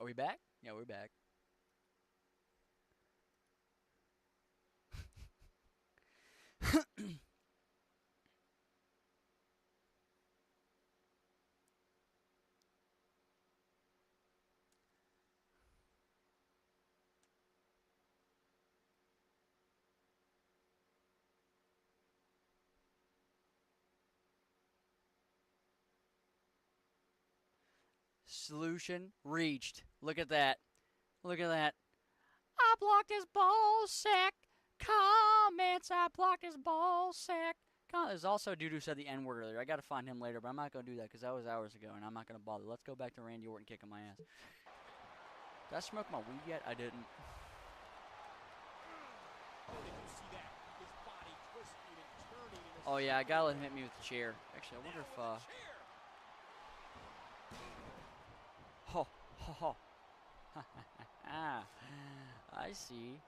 Are we back? Yeah, we're back. Solution reached. Look at that. Look at that. I blocked his ball sack. Comments. I blocked his ball sack. There's also a dude who said the N word earlier. I got to find him later, but I'm not going to do that because that was hours ago, and I'm not going to bother. Let's go back to Randy Orton kicking my ass. Did I smoke my weed yet? I didn't. Oh, yeah, I got to let him hit me with the chair. Actually, I wonder if. Ho, ho, ho. I see.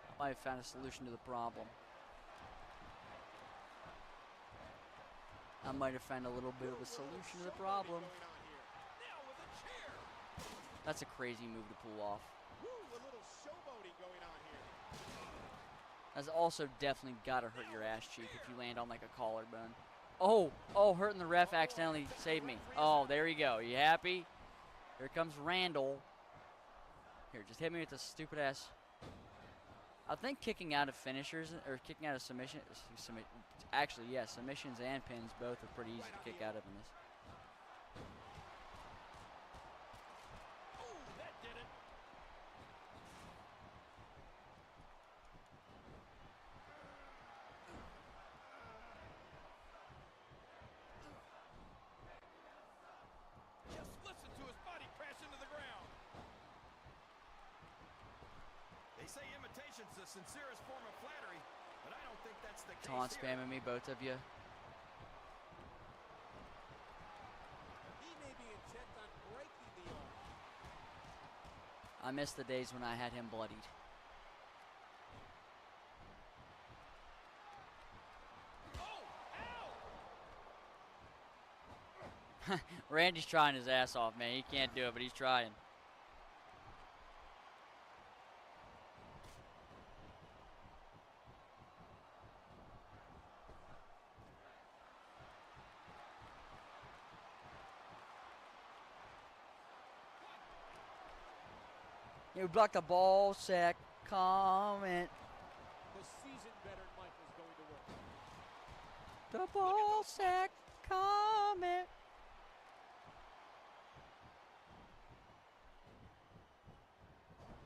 I might have found a solution to the problem. I might have found a little bit of a solution to the problem. That's a crazy move to pull off. That's also definitely got to hurt your ass cheek if you land on like a collarbone. Oh, hurting the ref accidentally saved me. Oh, there you go. You happy? Here comes Randall. Here, just hit me with the stupid ass. I think kicking out of finishers, or kicking out of submissions and pins both are pretty easy to kick out of in this. The sincerest form of flattery, but I don't think that's the case. Taunt spamming me, both of you. He may be intent on breaking the arm. I miss the days when I had him bloodied. Oh, Randy's trying his ass off, man. He can't do it, but he's trying. You blocked the ball sack. Comment. The seasoned veteran Michael's going to work. The ball sack. Comment.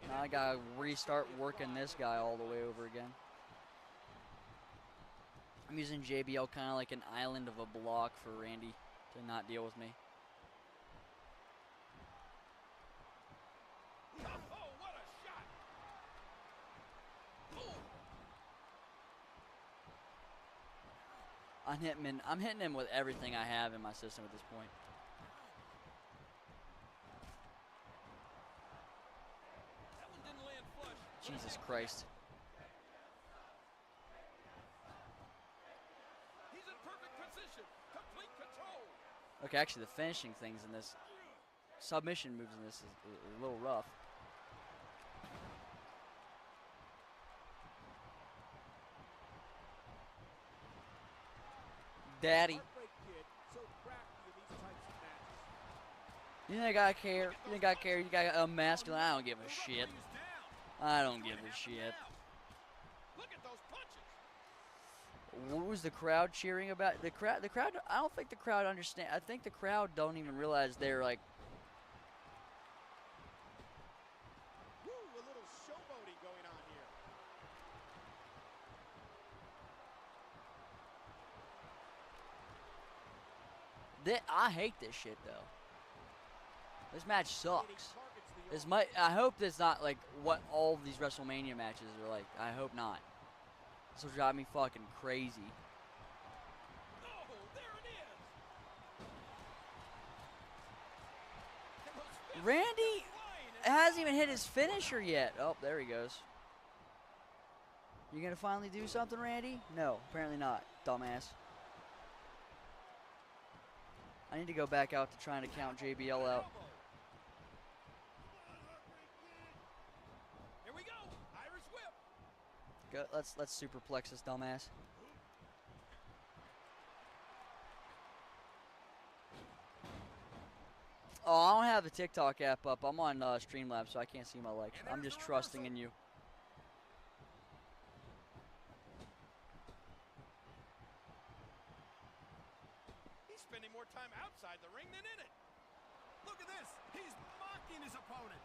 Now I gotta restart working this guy all the way over again. I'm using JBL kind of like an island of a block for Randy to not deal with me. I'm hitting him with everything I have in my system at this point. That one didn't land flush. Jesus Christ. He's in perfect position. Complete control. Okay, actually the finishing things in this, submission moves in this is a little rough. Daddy. You think I care? You think I care? You got a masculine? I don't give a shit. I don't give a shit. What was the crowd cheering about? The crowd. I don't think the crowd understand. I think the crowd don't even realize they're like. Woo, a little showboating going on here. I hate this shit though. This match sucks. I hope that's not like what all of these WrestleMania matches are like. I hope not. This will drive me fucking crazy. Oh, there it is. Randy hasn't even hit his finisher yet. Oh, there he goes. You gonna finally do something, Randy? No, apparently not, dumbass. I need to go back out to trying to count JBL out. Here we go. Irish whip. Go, let's superplex this dumbass. Oh, I don't have the TikTok app up. I'm on Streamlabs, so I can't see my legs. I'm just trusting in you. He's spending more time outside the ring than in it. Look at this. He's mocking his opponent.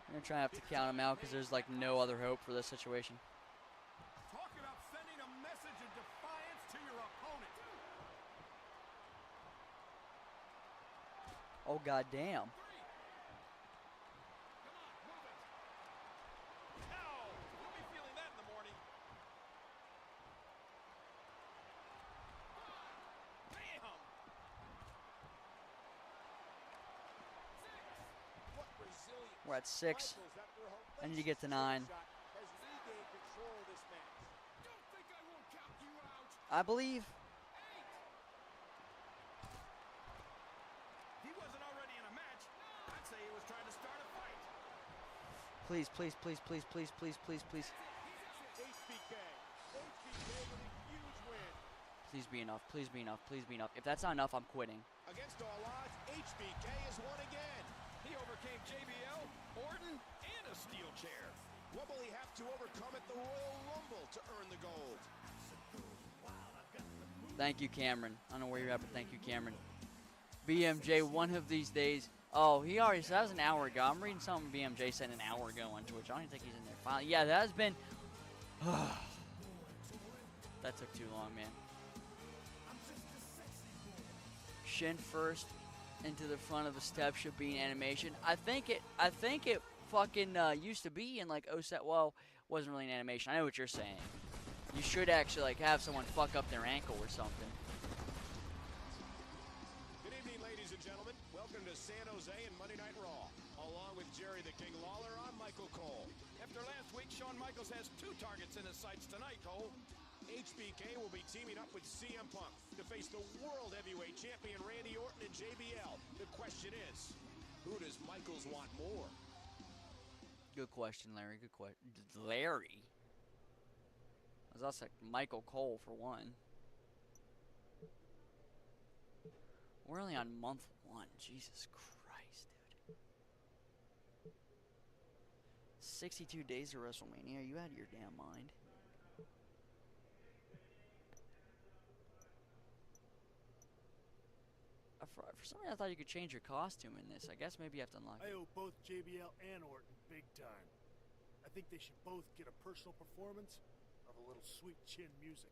I'm gonna try to have to count him out because there's like no other hope for this situation. Talk about sending a message of defiance to your opponent. Oh goddamn! Come on, move it. Ow! We'll be feeling that in the morning. Bam! What resilience. We're at 6. I need to get to 9. Has regained control of this match. Don't think I won't count you out. I believe. He wasn't already in a match. I'd say he was trying to start a fight. Please, please, please, please, please, please, please, please. HBK. HBK with a huge win. Please be enough. Please be enough. Please be enough. If that's not enough, I'm quitting. Against all odds, HBK has won again. He overcame JBL, Orton, and a steel chair. What will he have to overcome at the Royal Rumble to earn the gold? Thank you, Cameron. I don't know where you're at, but thank you, Cameron. BMJ, one of these days. Oh, he already said that was an hour ago. I'm reading something BMJ said an hour ago on Twitch. I don't even think he's in there. Finally, yeah, that has been. That took too long, man. Shin first into the front of the step should be an animation. I think it fucking used to be in like OSET. Well, wasn't really an animation. I know what you're saying. You should actually like have someone fuck up their ankle or something. Good evening, ladies and gentlemen. Welcome to San Jose and Monday Night Raw. Along with Jerry the King Lawler, I'm Michael Cole. After last week, Shawn Michaels has 2 targets in his sights tonight, Cole. HBK will be teaming up with CM Punk to face the World Heavyweight Champion Randy Orton and JBL. The question is, who does Michaels want more? Good question, Larry. Good question. Larry? I was also Michael Cole for one. We're only on month 1. Jesus Christ, dude. 62 days of WrestleMania. Are you out of your damn mind? For some reason, I thought you could change your costume in this. I guess maybe you have to unlock I it. owe both JBL and Orton big time. I think they should both get a personal performance of a little sweet chin music.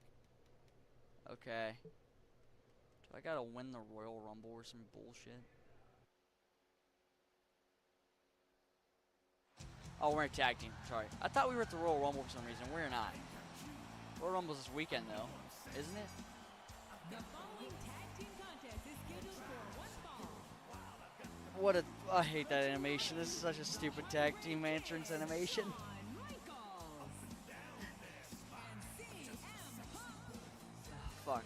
Okay. Do I gotta win the Royal Rumble or some bullshit? Oh, we're in a tag team. Sorry. I thought we were at the Royal Rumble for some reason. We're not. Royal Rumble's this weekend, though. Isn't it? The following tag team contest is scheduled for 1 fall. What a... I hate that animation. This is such a stupid tag team entrance animation. Shawn Michaels and CM Punk. Fuck.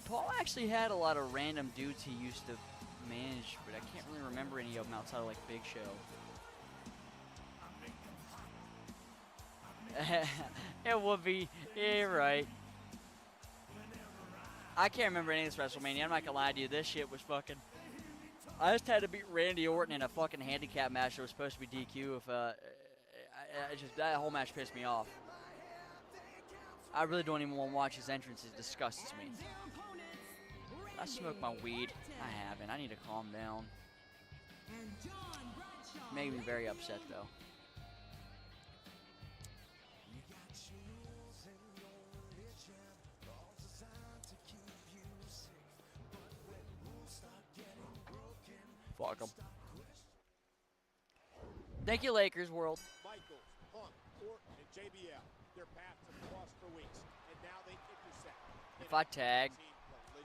Paul actually had a lot of random dudes he used to manage, but I can't really remember any of them outside of like Big Show. It would be. Yeah, you're right. I can't remember any of this WrestleMania. I'm not gonna lie to you. This shit was fucking. I just had to beat Randy Orton in a fucking handicap match that was supposed to be DQ. If that whole match pissed me off. I really don't even want to watch his entrance. It disgusts me. and their opponents, I smoke my weed. I haven't. I need to calm down. And John Bradshaw. Made me very upset though. Fuck 'em. Thank you, Lakers world. Michaels, Punk, Orton, and JBL. Their paths have crossed for weeks, and now they intersect. If I tag,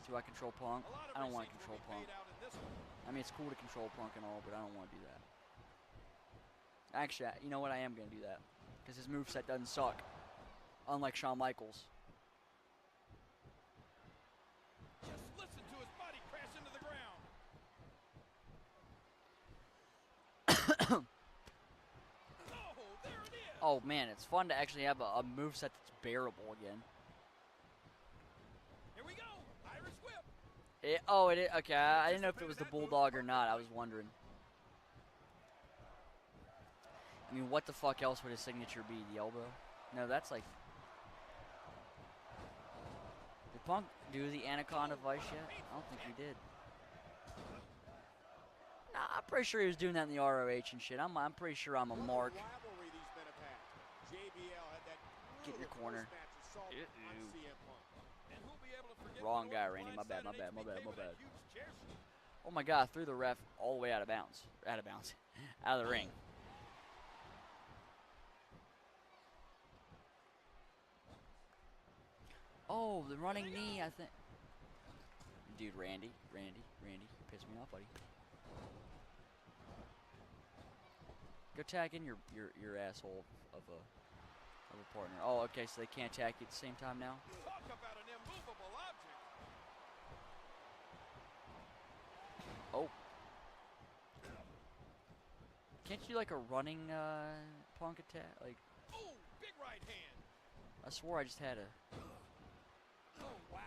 do I control Punk? I don't want to control Punk. I mean, mean, it's cool to control Punk and all, but I don't want to do that. Actually, you know what? I am going to do that. Because his moveset doesn't suck. Unlike Shawn Michaels. Just listen to his body crash into the ground. Oh, there it is. Oh, man, it's fun to actually have a moveset that's bearable again. Here we go. Irish whip. It is. Okay, I didn't know if it was the Bulldog or not. I was wondering. I mean, what the fuck else would his signature be? The elbow? No, that's like... Did Punk do the Anaconda Vice yet? I don't think he did. Nah, I'm pretty sure he was doing that in the ROH and shit. I'm pretty sure I'm a mark. Rivalry these men have had. JBL had that Get in your corner. post-match assault on CM Punk. And who'll be able to forget Wrong the guy, North Randy. My bad, my bad, my bad, blindside my HBK with bad. that huge chair shot. Oh my god, threw the ref all the way out of bounds. Out of bounds. Out of the ring. Oh, the running knee, I think. Dude, Randy, you pissed me off, buddy. Go tag in your asshole of a partner. Oh, okay, so they can't tag you at the same time now? Talk about an immovable object. Oh. Can't you like a running Punk attack? Like, Oh, big right hand. I swore I just had a... Oh, wow.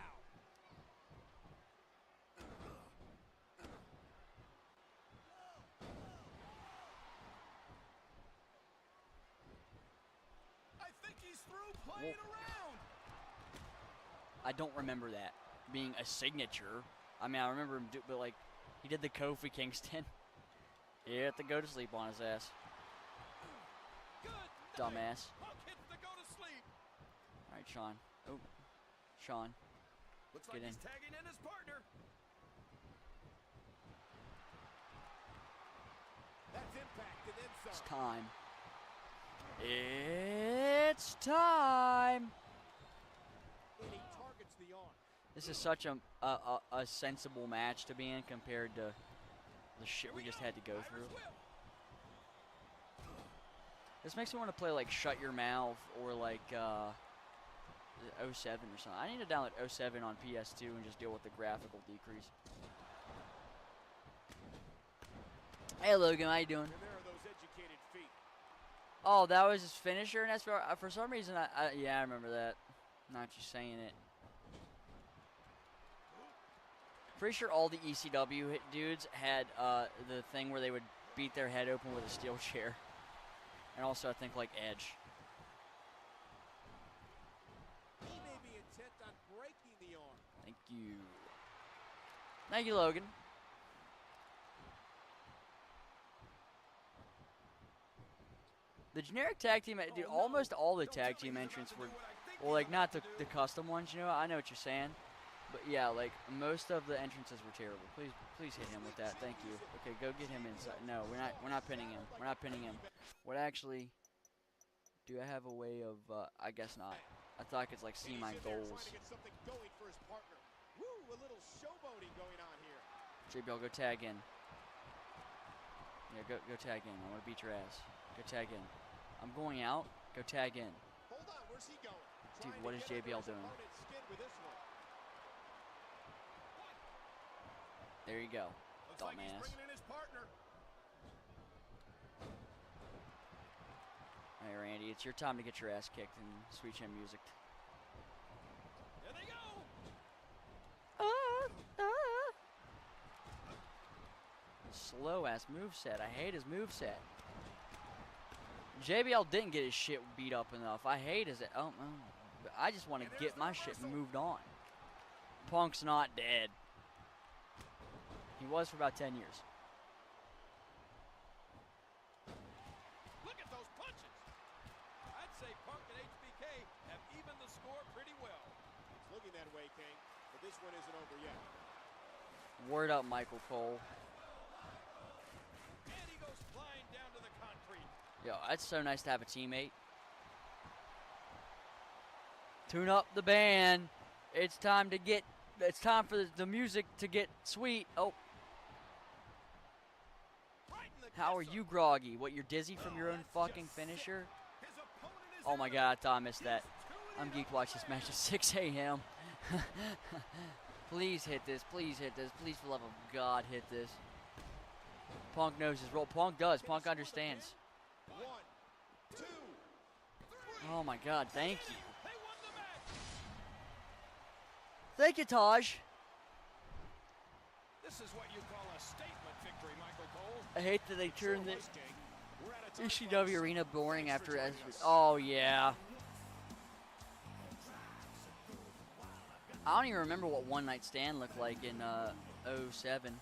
I think he's through playing around. I don't remember that being a signature. I mean, I remember him but like, he did the Kofi Kingston. He had to go to sleep on his ass. Good Dumbass. night. Punk hits the go to sleep. All right, Sean. Oh, Sean. Looks Get like he's in. tagging in his partner. That's impact and then It's some. time. It's time. And he targets the arm. This is such a sensible match to be in compared to the shit we just had to go Irish through. whip. This makes me want to play like Shut Your Mouth or like 07 or something. I need to download 07 on PS2 and just deal with the graphical decrease. Hey Logan, how you doing? And there are those educated feet. Oh, that was his finisher, and that's for some reason yeah, I remember that. Not just saying it. Pretty sure all the ECW dudes had the thing where they would beat their head open with a steel chair, and also I think like Edge. He may be intent on breaking the arm. Thank you. Thank you, Logan. The generic tag team, dude, almost all the tag team entrants were, well, like, not the custom ones, you know, I know what you're saying. But, yeah, like, most of the entrances were terrible. Please hit him with that. Thank you. Okay, go get him inside. No, we're not pinning him. We're not pinning him. What actually, do I have a way of, I guess not. I thought I could, like, see my goals. Trying to get something going for his partner. Woo, a little showboating going on here. JBL, go tag in. Yeah, go tag in. I want to beat your ass. Go tag in. I'm going out. Go tag in. Hold on, where's he going? Dude, Trying what to is get under JBL his doing? opponent's skin with this one. There you go. Looks like he's Dumbass. bringing in his partner. Hey, Randy, it's your time to get your ass kicked and Sweet Chin Music. There they go. Slow ass moveset. I hate his moveset. JBL didn't get his shit beat up enough. I hate his. I just want to get my shit moved on. Punk's not dead. He was for about 10 years. Look at those punches. I'd say Punk and HBK have evened the score pretty well. It's looking that way, King, but this one isn't over yet. Word up, Michael Cole. And he goes flying down to the concrete. Yo, it's so nice to have a teammate. Tune up the band. It's time for the music to get sweet. Oh. How are you groggy? What, you're dizzy from your own fucking finisher? Oh my god, I thought I missed that. I'm geeked to watch this match at 6 a.m. Please hit this. Please hit this. Please, for the love of God, hit this. Punk knows his role. Punk does. Punk understands. 1, 2, 3. Oh my god, thank you. They won the match. Thank you, Taj. This is what you call a statement victory, Michael Cole. I hate that they turned the So, Mustang, we're out of time, ECW folks. arena boring Thanks for after. joining us. Oh, yeah. I don't even remember what One Night Stand looked like in 07.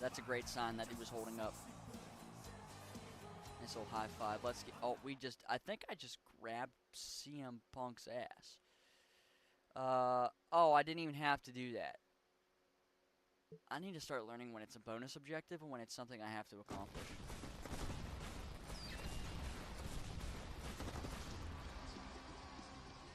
That's a great sign that he was holding up. Nice little high five. Let's get. Oh, I think I just grabbed CM Punk's ass. Oh, I didn't even have to do that. I need to start learning when it's a bonus objective and when it's something I have to accomplish.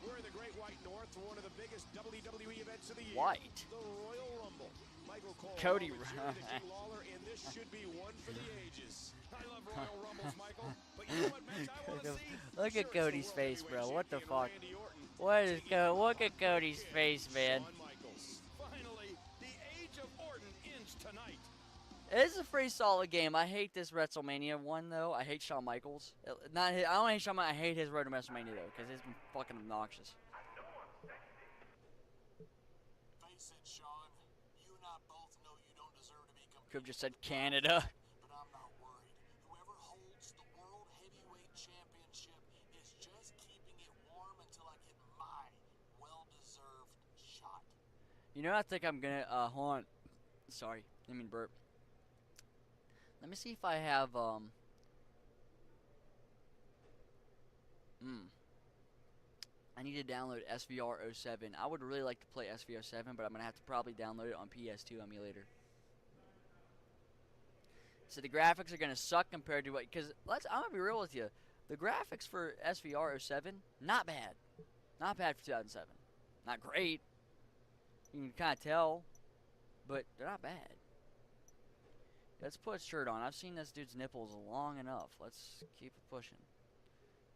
We're in the Great White North for one of the biggest WWE events of the year. White. The Royal Rumble. Michael Cole, Cody along with Jerry the King Lawler, and this should be one for the ages. I love Royal Rumbles, Michael, but you know what match I want to see? Look Sure, at it's the Cody's World face, Heavyweight bro. What the Champion fuck? Randy Orton What is taking on Look at Cody's face, man. Shawn Michaels. Finally, the age of Orton ends tonight. It is a pretty solid game. I hate this WrestleMania one though. I hate Shawn Michaels. I don't hate Shawn Michaels. I hate his road to WrestleMania though, because it's been fucking obnoxious. Face it, Sean. You and I both know you don't deserve to be competing. Could have just said Canada. But I'm not worried. Whoever holds the World Heavyweight Championship is just keeping it warm until I get my well-deserved shot. You know, I think I'm gonna hold on. Sorry, I mean burp. Let me see if I have I need to download SVR07. I would really like to play SVR07, but I'm gonna have to probably download it on PS2 emulator. So the graphics are gonna suck compared to what? Because I'm gonna be real with you. The graphics for SVR07, not bad. Not bad for 2007. Not great. You can kind of tell, but they're not bad. Let's put a shirt on. I've seen this dude's nipples long enough. Let's keep it pushing.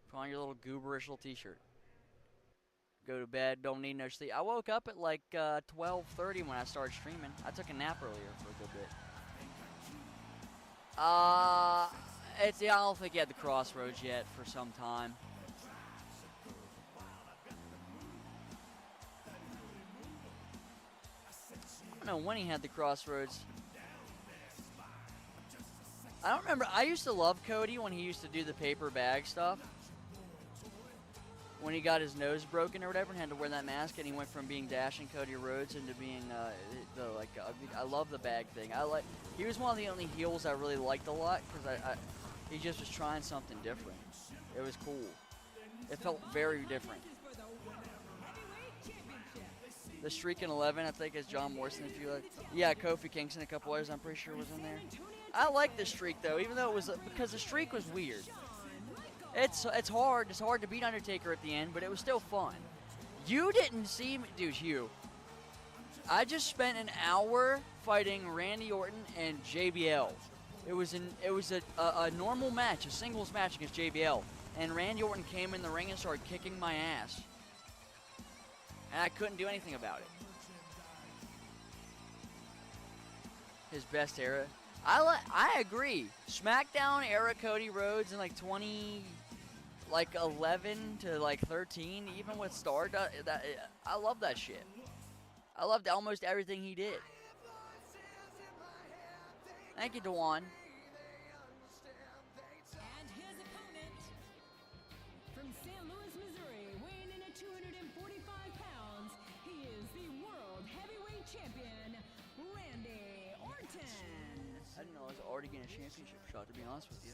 Put on your little gooberish little t-shirt. Go to bed. Don't need no sleep. I woke up at like 12:30 when I started streaming. I took a nap earlier for a good bit. I don't think he had the Crossroads yet for some time. I don't know when he had the Crossroads. I don't remember. I used to love Cody when he used to do the paper bag stuff. When he got his nose broken or whatever and had to wear that mask, and he went from being Dashing Cody Rhodes into being I love the bag thing. He was one of the only heels I really liked a lot because he just was trying something different. It was cool. It felt very different. For the Heavyweight Championship. The Streak in 11, I think, is John Morrison. If you yeah, Kofi Kingston, a couple others, I'm pretty sure was in there. I like the Streak though, even though it was because the Streak was weird. It's hard. It's hard to beat Undertaker at the end, but it was still fun. You didn't see me, dude. I just spent an hour fighting Randy Orton and JBL. It was a normal match, a singles match against JBL, and Randy Orton came in the ring and started kicking my ass, and I couldn't do anything about it. His best era. I agree. SmackDown era Cody Rhodes in like 11 to like 13, even with Stardust. I love that shit. I loved almost everything he did. Thank you, Dewan. And his opponent, from St. Louis, Missouri, weighing in at 245 pounds, he is the World Heavyweight Champion, Randy Orton. I didn't know I was already getting a championship shot, to be honest with you.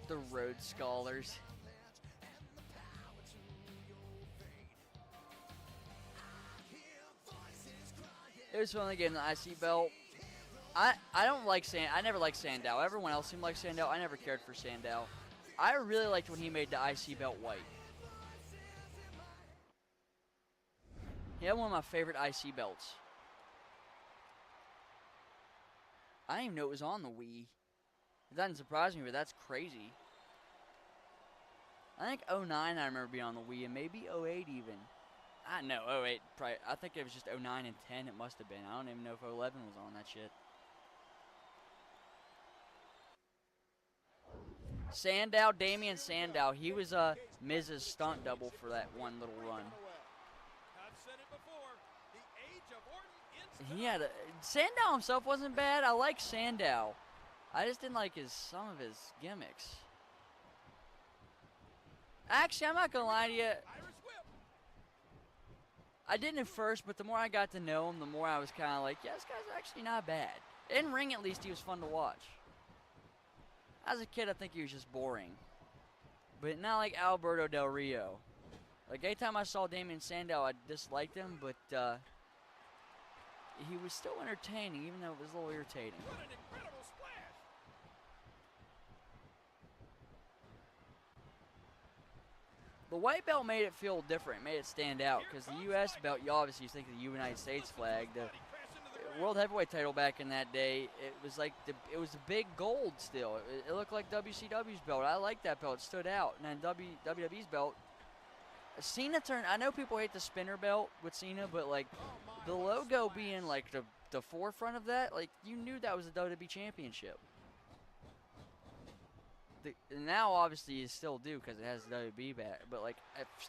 The Rhodes Scholars. It was fun to get an IC belt. I don't like I never liked Sandow. Everyone else seemed like Sandow. I never cared for Sandow. I really liked when he made the IC belt white. He had one of my favorite IC belts. I didn't even know it was on the Wii. It doesn't surprise me, but that's crazy. I think 09 I remember being on the Wii, and maybe 08 even. I don't know, 08 probably. I think it was just 09 and 10 it must have been. I don't even know if 11 was on that shit. Sandow, Damian Sandow, he was Miz's stunt double for that one little run. I've said it before. The age of Orton in He had Sandow himself wasn't bad. I like Sandow. I just didn't like some of his gimmicks. Actually, I'm not gonna lie to you. Irish whip. I didn't at first, but the more I got to know him, the more I was kind of like, yeah, this guy's actually not bad. In ring, at least, he was fun to watch. As a kid, I think he was just boring. But not like Alberto Del Rio. Like, anytime I saw Damian Sandow, I disliked him, but he was still entertaining, even though it was a little irritating. What an incredible splash. The white belt made it feel different, made it stand out, because the U.S. belt, you obviously think of the United States flag. The World Heavyweight title back in that day, it was like it was the big gold still. It looked like WCW's belt. I liked that belt. It stood out. And then WWE's belt, Cena turned. I know people hate the spinner belt with Cena, but like the logo being like the forefront of that, like you knew that was a WWE Championship. Now obviously you still do because it has the WB back, but like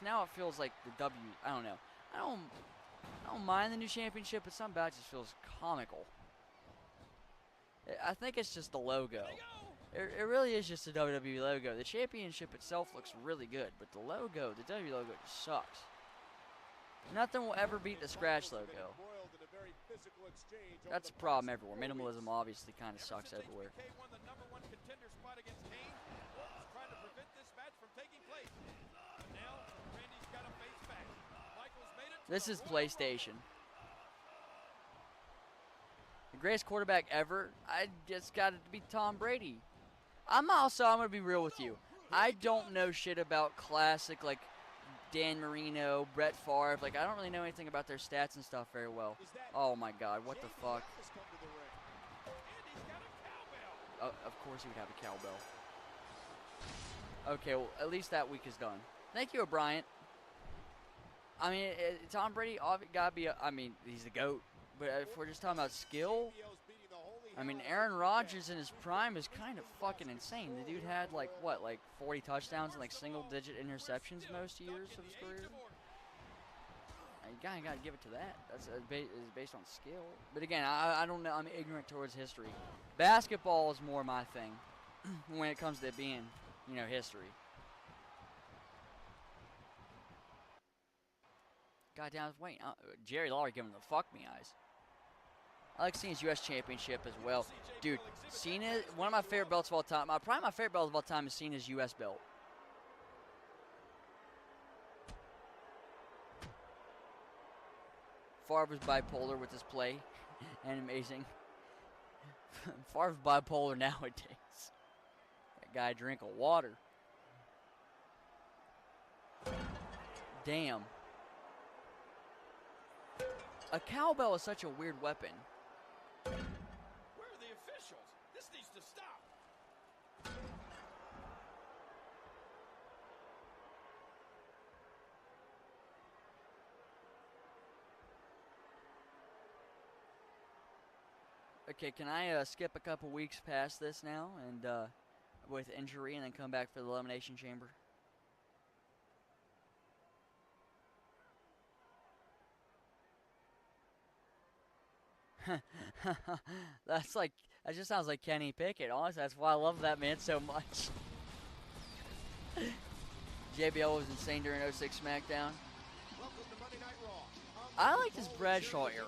now it feels like the W. I don't know. I don't mind the new championship, but some about it just feels comical. I think it's just the logo. It really is just the WWE logo. The championship itself looks really good, but the logo, the WWE logo, just sucks. Nothing will ever beat the Scratch logo. That's a problem everywhere. Minimalism obviously kind of sucks everywhere. won the #1 contender spot against Kane. Orton's trying to prevent this match from taking place. But now Randy's got to face back. Michaels made it. This is PlayStation. The greatest quarterback ever, I just got it to be Tom Brady. I'm gonna be real with you. I don't know shit about classic like Dan Marino, Brett Favre. Like I don't really know anything about their stats and stuff very well. Oh my God, what the fuck? Of course he would have a cowbell. Okay, well at least that week is done. Thank you, O'Brien. I mean, Tom Brady gotta be. I mean, he's the GOAT. But if we're just talking about skill, I mean, Aaron Rodgers in his prime is kind of fucking insane. The dude had like what, like 40 touchdowns and like single-digit interceptions most years of his career. You gotta give it to that. That's based on skill. But again, I don't know. I'm ignorant towards history. Basketball is more my thing when it comes to it being, you know, history. Goddamn, wait, Jerry Lawler giving the fuck me eyes. I like Cena's U.S. Championship as well. Dude, Cena, one of my favorite belts of all time. Probably my favorite belt of all time is Cena's U.S. belt. Favre was bipolar with his play. And amazing. Favre's bipolar nowadays. That guy drink of water. Damn. A cowbell is such a weird weapon. Where are the officials? This needs to stop. Okay, can I skip a couple weeks past this now and with injury and then come back for the Elimination Chamber? That just sounds like Kenny Pickett. Honestly, that's why I love that man so much. JBL was insane during 06 SmackDown. I liked his Bradshaw era.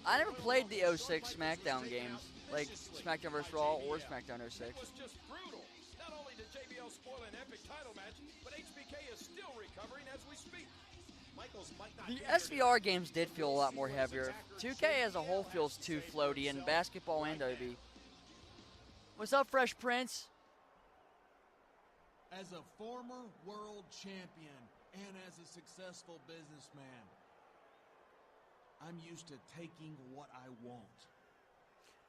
I never played the 06 SmackDown games, like SmackDown vs. Raw or SmackDown 06. It was just brutal. Not only did JBL spoil an epic title match, but HBK is still recovering as we speak. Michaels might not The get there SVR tonight. games did feel a lot more heavier. 2K as a whole feels too floaty in basketball and OB. What's up, Fresh Prince? As a former world champion and as a successful businessman, I'm used to taking what I want.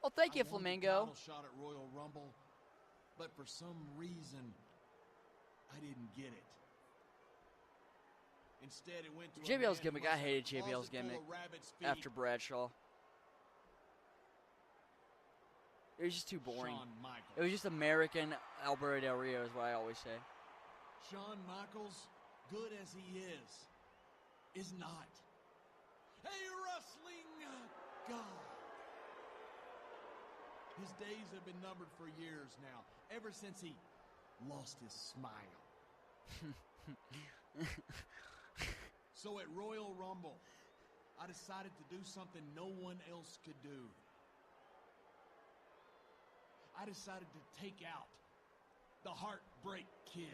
Well, thank you, I won the Flamingo. title shot at Royal Rumble, but for some reason, I didn't get it. Instead, it went to a JBL's man who gimmick, must I hated have a JBL's closet full gimmick of rabbit's feet. after Bradshaw. It was just too boring. Shawn Michaels. It was just American Alberto Del Rio is what I always say. Shawn Michaels, good as he is not a wrestling god. His days have been numbered for years now, ever since he lost his smile. So at Royal Rumble, I decided to do something no one else could do. I decided to take out the Heartbreak Kid.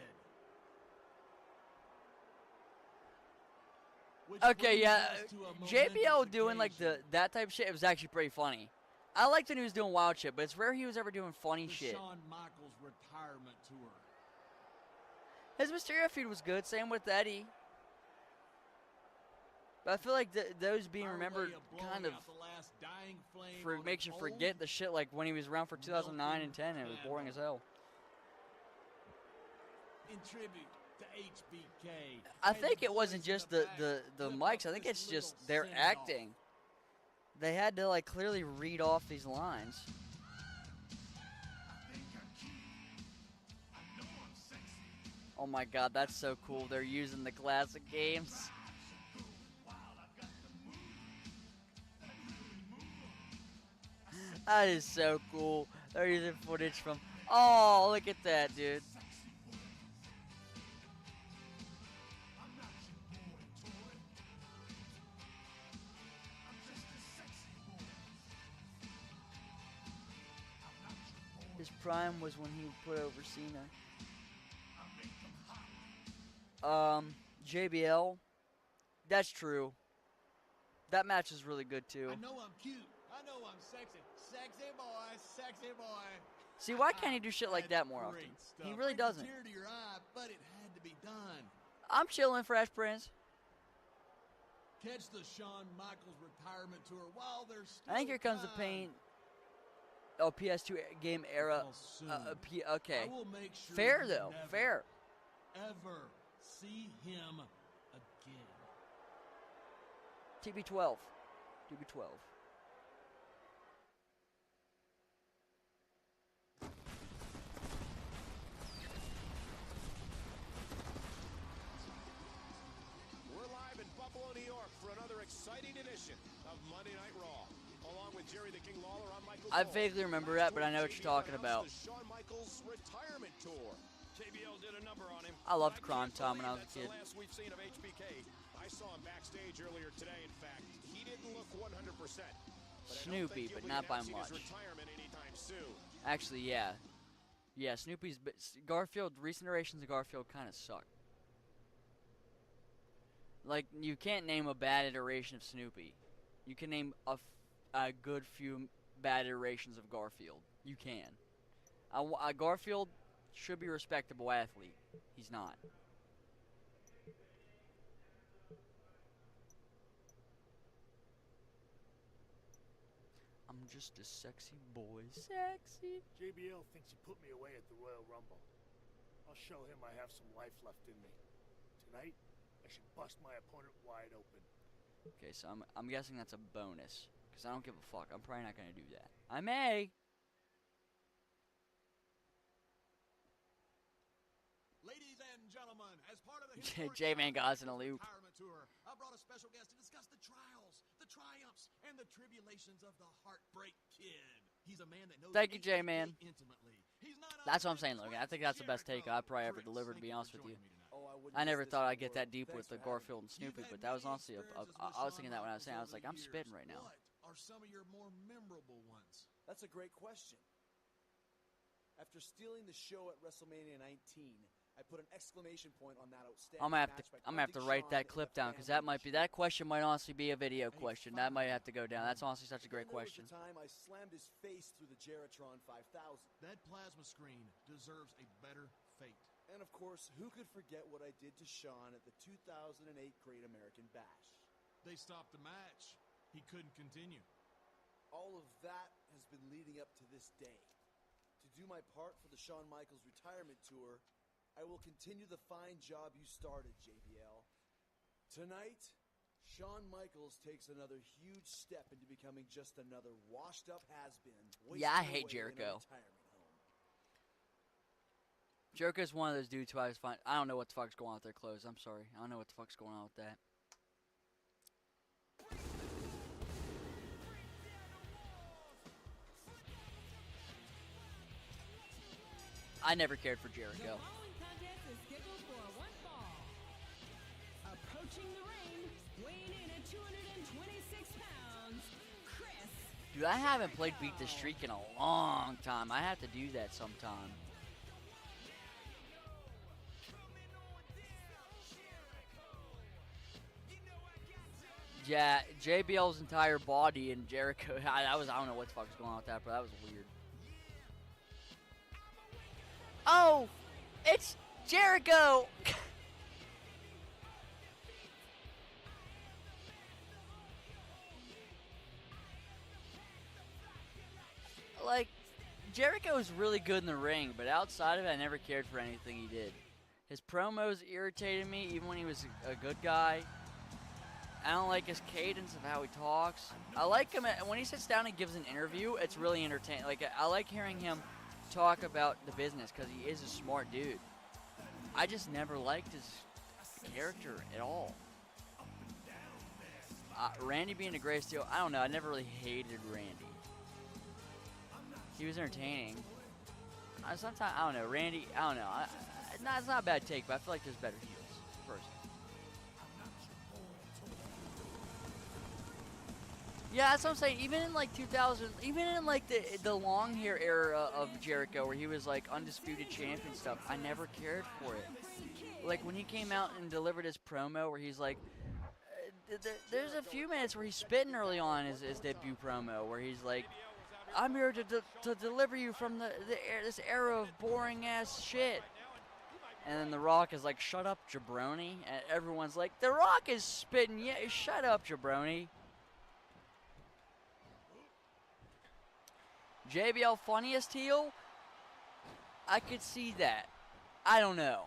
Which Okay, brings yeah, us to a momentous JBL doing like occasion. that type of shit, it was actually pretty funny. I liked when he was doing wild shit, but it's rare he was ever doing funny The shit. Shawn Michaels retirement tour. His Mysterio feud was good, same with Eddie. But I feel like those being Our remembered way blowing kind of out the last dying flame on makes an you forget old the shit like when he was around for 2009 and 10 and it was boring as hell. in tribute to HBK. I and think the it wasn't boys in just the the back whip mics. up I think this it's just little their send-off. acting. They had to like clearly read off these lines. Oh my god, that's so cool. They're using the classic games. That is so cool. They're using footage from. Oh, look at that, dude. His prime was when he put over Cena. JBL. That's true. That match is really good too. I know I'm cute. I know I'm sexy. Sexy boy, sexy boy. See, why can't he do shit like that That's more often? great He stuff. really Brings a doesn't. tear to your eye, but it had to be done. I'm chilling, Fresh Prince. Catch the Shawn Michaels retirement tour while there's still I think here comes the time. pain. Oh, PS2 game era. Because soon, Okay. I will make sure Fair you though. never, Fair. Ever see him again. TB12. TB12. We're live in Buffalo, New York for another exciting edition of Monday Night Raw. Along with Jerry the King Lawler, I'm Michael I Cole. vaguely remember that, but I know what you're talking about. The Shawn Michaels retirement tour. JBL did a number on him. I loved can't Crime Time when I was believe a kid. That's the last we've seen of HBK. I saw him backstage earlier today. In fact, he didn't look 100%. Snoopy, but not by much. Retirement anytime soon. Actually, yeah. Yeah, Snoopy's. Garfield, recent iterations of Garfield kind of suck. Like, you can't name a bad iteration of Snoopy. You can name a good few bad iterations of Garfield. You can. Garfield should be a respectable athlete. He's not. I'm just a sexy boy. Sexy. JBL thinks he put me away at the Royal Rumble. I'll show him I have some life left in me. Tonight, I should bust my opponent wide open. Okay, so I'm guessing that's a bonus. Because I don't give a fuck. I'm probably not going to do that. I may. Ladies and gentlemen, as part of the J-Man got us in a loop. retirement tour, I brought a special guest to discuss the trials, the triumphs, and the tribulations of the Heartbreak Kid. He's a man that knows Thank you, HBK J-Man. intimately. He's not That's what I'm unlike saying, Logan. I think that's the best take Jericho. I've probably ever Prince, delivered, to be thank honest with you. for joining me tonight. I never thought I'd get that deep with the Garfield and Snoopy, but that was honestly, I was thinking that when I was saying, I was like, I'm spitting right now. What are some of your more memorable ones? That's a great question. After stealing the show at WrestleMania 19, I put an exclamation point on that outstanding I'm gonna match by have to punting write Shawn that in clip the down because family that question might honestly be a video question. That might have to go down. That's honestly such a great Then there was question. the time I slammed his face through the Geratron 5000. That plasma screen deserves a better fate. And of course, who could forget what I did to Shawn at the 2008 Great American Bash? They stopped the match. He couldn't continue. All of that has been leading up to this day. To do my part for the Shawn Michaels retirement tour, I will continue the fine job you started, JBL. Tonight, Shawn Michaels takes another huge step into becoming just another washed-up has-been. Yeah, I wasting hate away in a Jericho. retirement home. Jericho's one of those dudes who I just find I don't know what the fuck's going on with their clothes. I'm sorry. I don't know what the fuck's going on with that. I never cared for The Jericho. following contest is scheduled for one fall. Approaching the ring, weighing in at 226 pounds, Chris. Dude, I haven't played Beat the Streak in a long time. I have to do that sometime. Yeah, JBL's entire body and Jericho. I don't know what the fuck's going on with that, but that was weird. Oh, it's Jericho. Like, Jericho's really good in the ring, but outside of it, I never cared for anything he did. His promos irritated me, even when he was a good guy. I don't like his cadence of how he talks. I like him when he sits down and gives an interview. It's really entertaining. Like, I like hearing him talk about the business because he is a smart dude. I just never liked his character at all. Randy being a great deal, I don't know. I never really hated Randy. He was entertaining. Sometimes, I don't know. Randy, I don't know. It's not a bad take, but I feel like there's better heels, personally. Yeah, that's what I'm saying. Even in like 2000, even in like the long hair era of Jericho, where he was like undisputed champion stuff, I never cared for it. Like when he came out and delivered his promo, where he's like, there's a few minutes where he's spitting early on his debut promo, where he's like, "I'm here to deliver you from this era of boring ass shit." And then The Rock is like, "Shut up, jabroni." And everyone's like, "The Rock is spitting. Yeah, shut up, jabroni." JBL funniest heel? I could see that. I don't know.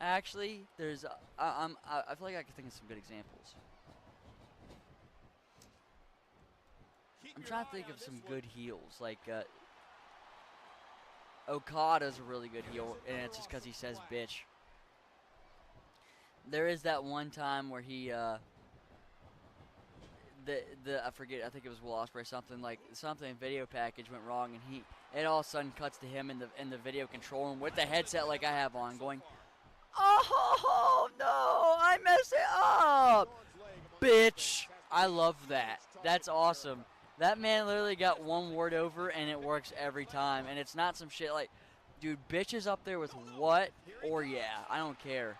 Actually, there's I feel like I could think of some good examples. I'm trying to think of some good heels. Like Okada's a really good heel, and it's just because he says bitch. There is that one time where he I forget, I think it was Will Ospreay, something video package went wrong, and it all of a sudden cuts to him in the video control room with the headset like I have on, going, "Oh no, I messed it up, bitch." I love that. That's awesome. That man literally got one word over, and it works every time. And it's not some shit like, dude, bitch is up there with what or yeah. I don't care.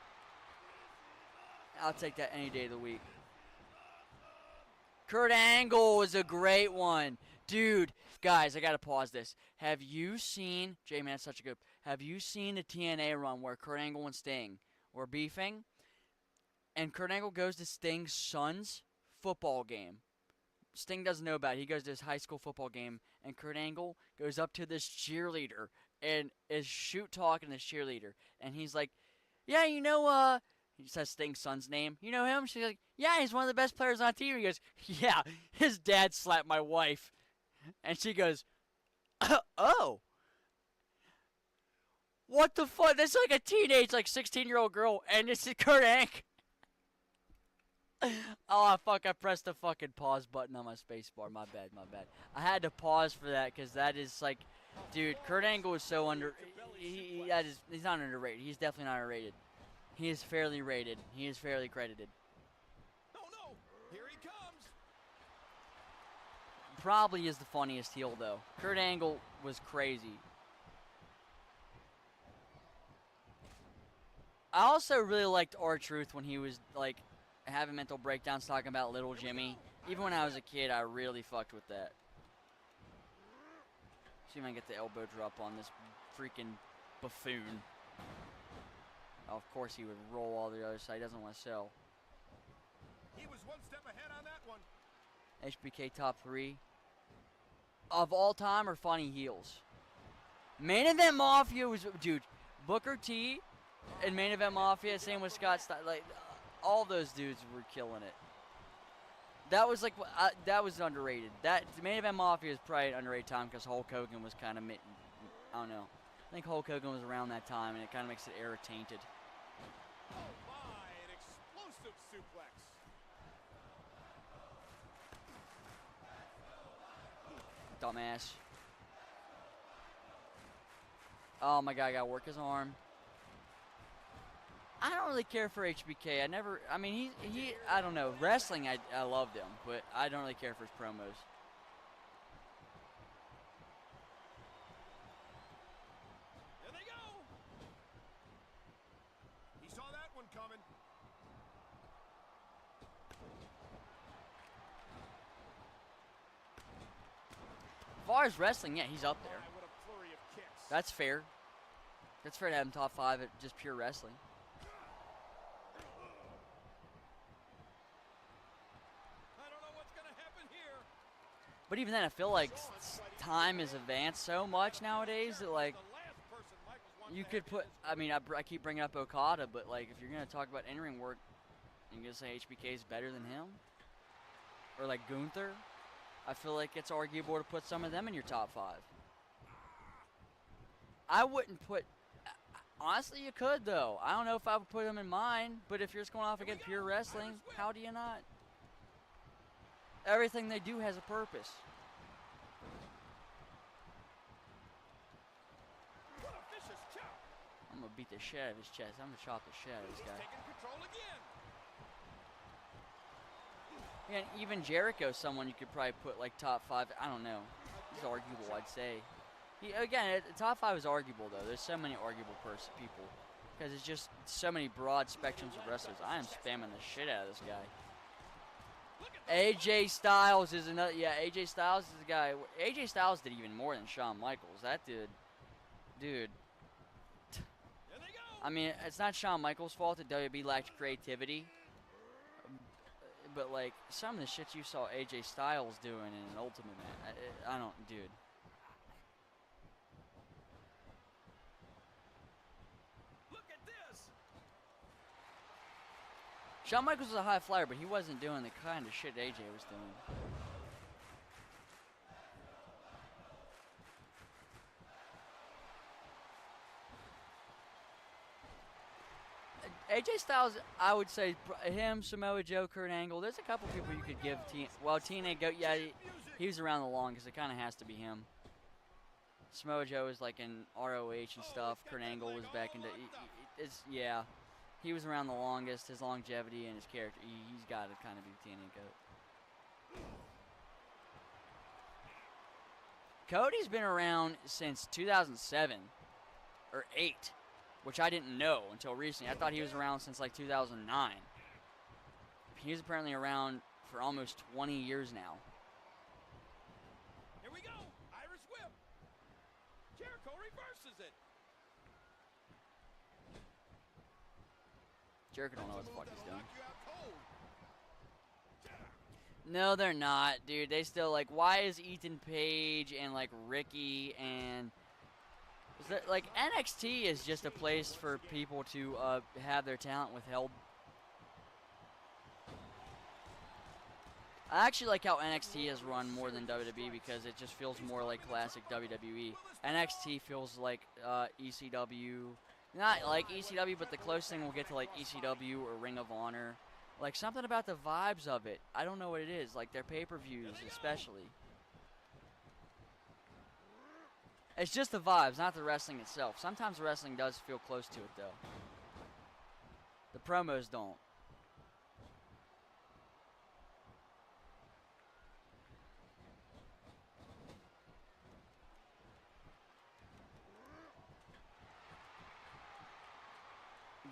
I'll take that any day of the week. Kurt Angle was a great one. Dude, guys, I got to pause this. Have you seen, J-Man, such a good, have you seen the TNA run where Kurt Angle and Sting were beefing? And Kurt Angle goes to Sting's son's football game. Sting doesn't know about it. He goes to his high school football game, and Kurt Angle goes up to this cheerleader and is talking to this cheerleader. And he's like, "Yeah, he says Sting's son's name. You know him?" She's like, "Yeah, he's one of the best players on TV." He goes, "Yeah, his dad slapped my wife." And she goes, "Oh. What the fuck?" That's like a teenage, 16-year-old girl, and it's Kurt Angle. Oh, fuck, I pressed the fucking pause button on my spacebar. My bad. I had to pause for that because that is like, dude, Kurt Angle is so he's not underrated. He's definitely not underrated. He is fairly rated. He is fairly credited. Oh no, here he comes. Probably is the funniest heel, though. Kurt Angle was crazy. I also really liked R-Truth when he was like having mental breakdowns talking about Little Jimmy. Even when I was a kid, I really fucked with that. See if I can get the elbow drop on this freaking buffoon. Oh, of course he would roll all the other side. He doesn't want to sell. He was one step ahead on that one. HBK top 3 of all time or funny heels. Main Event Mafia was, dude, Booker T and Main Event Mafia, same with Scott Steiner, like all those dudes were killing it. That was like that was underrated. That Main Event Mafia is probably an underrated time because Hulk Hogan was kind of, I don't know. I think Hulk Hogan was around that time, and it kind of makes it era tainted. Oh my, an explosive suplex. Dumbass. Oh my god, I gotta work his arm. I don't really care for HBK. I mean, I don't know. Wrestling, I loved him, but I don't really care for his promos. There they go. He saw that one coming. As far as wrestling, yeah, he's up there. My, what a flurry of kicks. That's fair. That's fair to have him top 5 at just pure wrestling. I don't know what's gonna happen here. But even then, I feel like time has advanced so much nowadays that, like, The last person Michaels wants you to could have put, in I mean, I keep bringing up Okada, but, like, if you're going to talk about in-ring work, you're going to say HBK is better than him? Or, like, Gunther? I feel like it's arguable to put some of them in your top 5. I wouldn't put, honestly, you could, though. I don't know if I would put them in mine, but if you're just going off against pure wrestling, how do you not? Everything they do has a purpose. What a vicious chop. I'm going to beat the shit out of his chest. I'm going to chop the shit out of this He's guy. taking control again. And even Jericho's someone you could probably put like top 5. I don't know. He's arguable, I'd say. Top 5 is arguable though. There's so many arguable people because it's just so many broad spectrums of wrestlers. I am spamming the shit out of this guy. AJ Styles is another. Yeah, AJ Styles is the guy. AJ Styles did even more than Shawn Michaels. That dude. There they go. I mean, it's not Shawn Michaels' fault that WB lacked creativity. But, like, some of the shit you saw AJ Styles doing in an Ultimate Man, I don't, dude. Look at this. Shawn Michaels was a high flyer, but he wasn't doing the kind of shit AJ was doing. AJ Styles, I would say him, Samoa Joe, Kurt Angle. There's a couple people you could give. TNA go. Yeah, he was around the longest. It kind of has to be him. Samoa Joe was like in ROH and stuff. Kurt Angle was back into. Yeah, he was around the longest. His longevity and his character. He's got to kind of be TNA GOAT. Cody's been around since 2007 or 8. Which I didn't know until recently. I thought he was around since like 2009. He's apparently around for almost 20 years now. Here we go. Irish whip. Jericho reverses it. Jericho don't know what the fuck he's doing. Knock you out cold. No, they're not, dude. They still like. Why is Ethan Page and like Ricky and like NXT is just a place for people to have their talent withheld. I actually like how NXT is run more than WWE because it just feels more like classic WWE. NXT feels like ECW, not like ECW, but the closest thing we'll get to like ECW or Ring of Honor. Like something about the vibes of it. I don't know what it is. Like their pay-per-views, especially. It's just the vibes, not the wrestling itself. Sometimes the wrestling does feel close to it, though. The promos don't.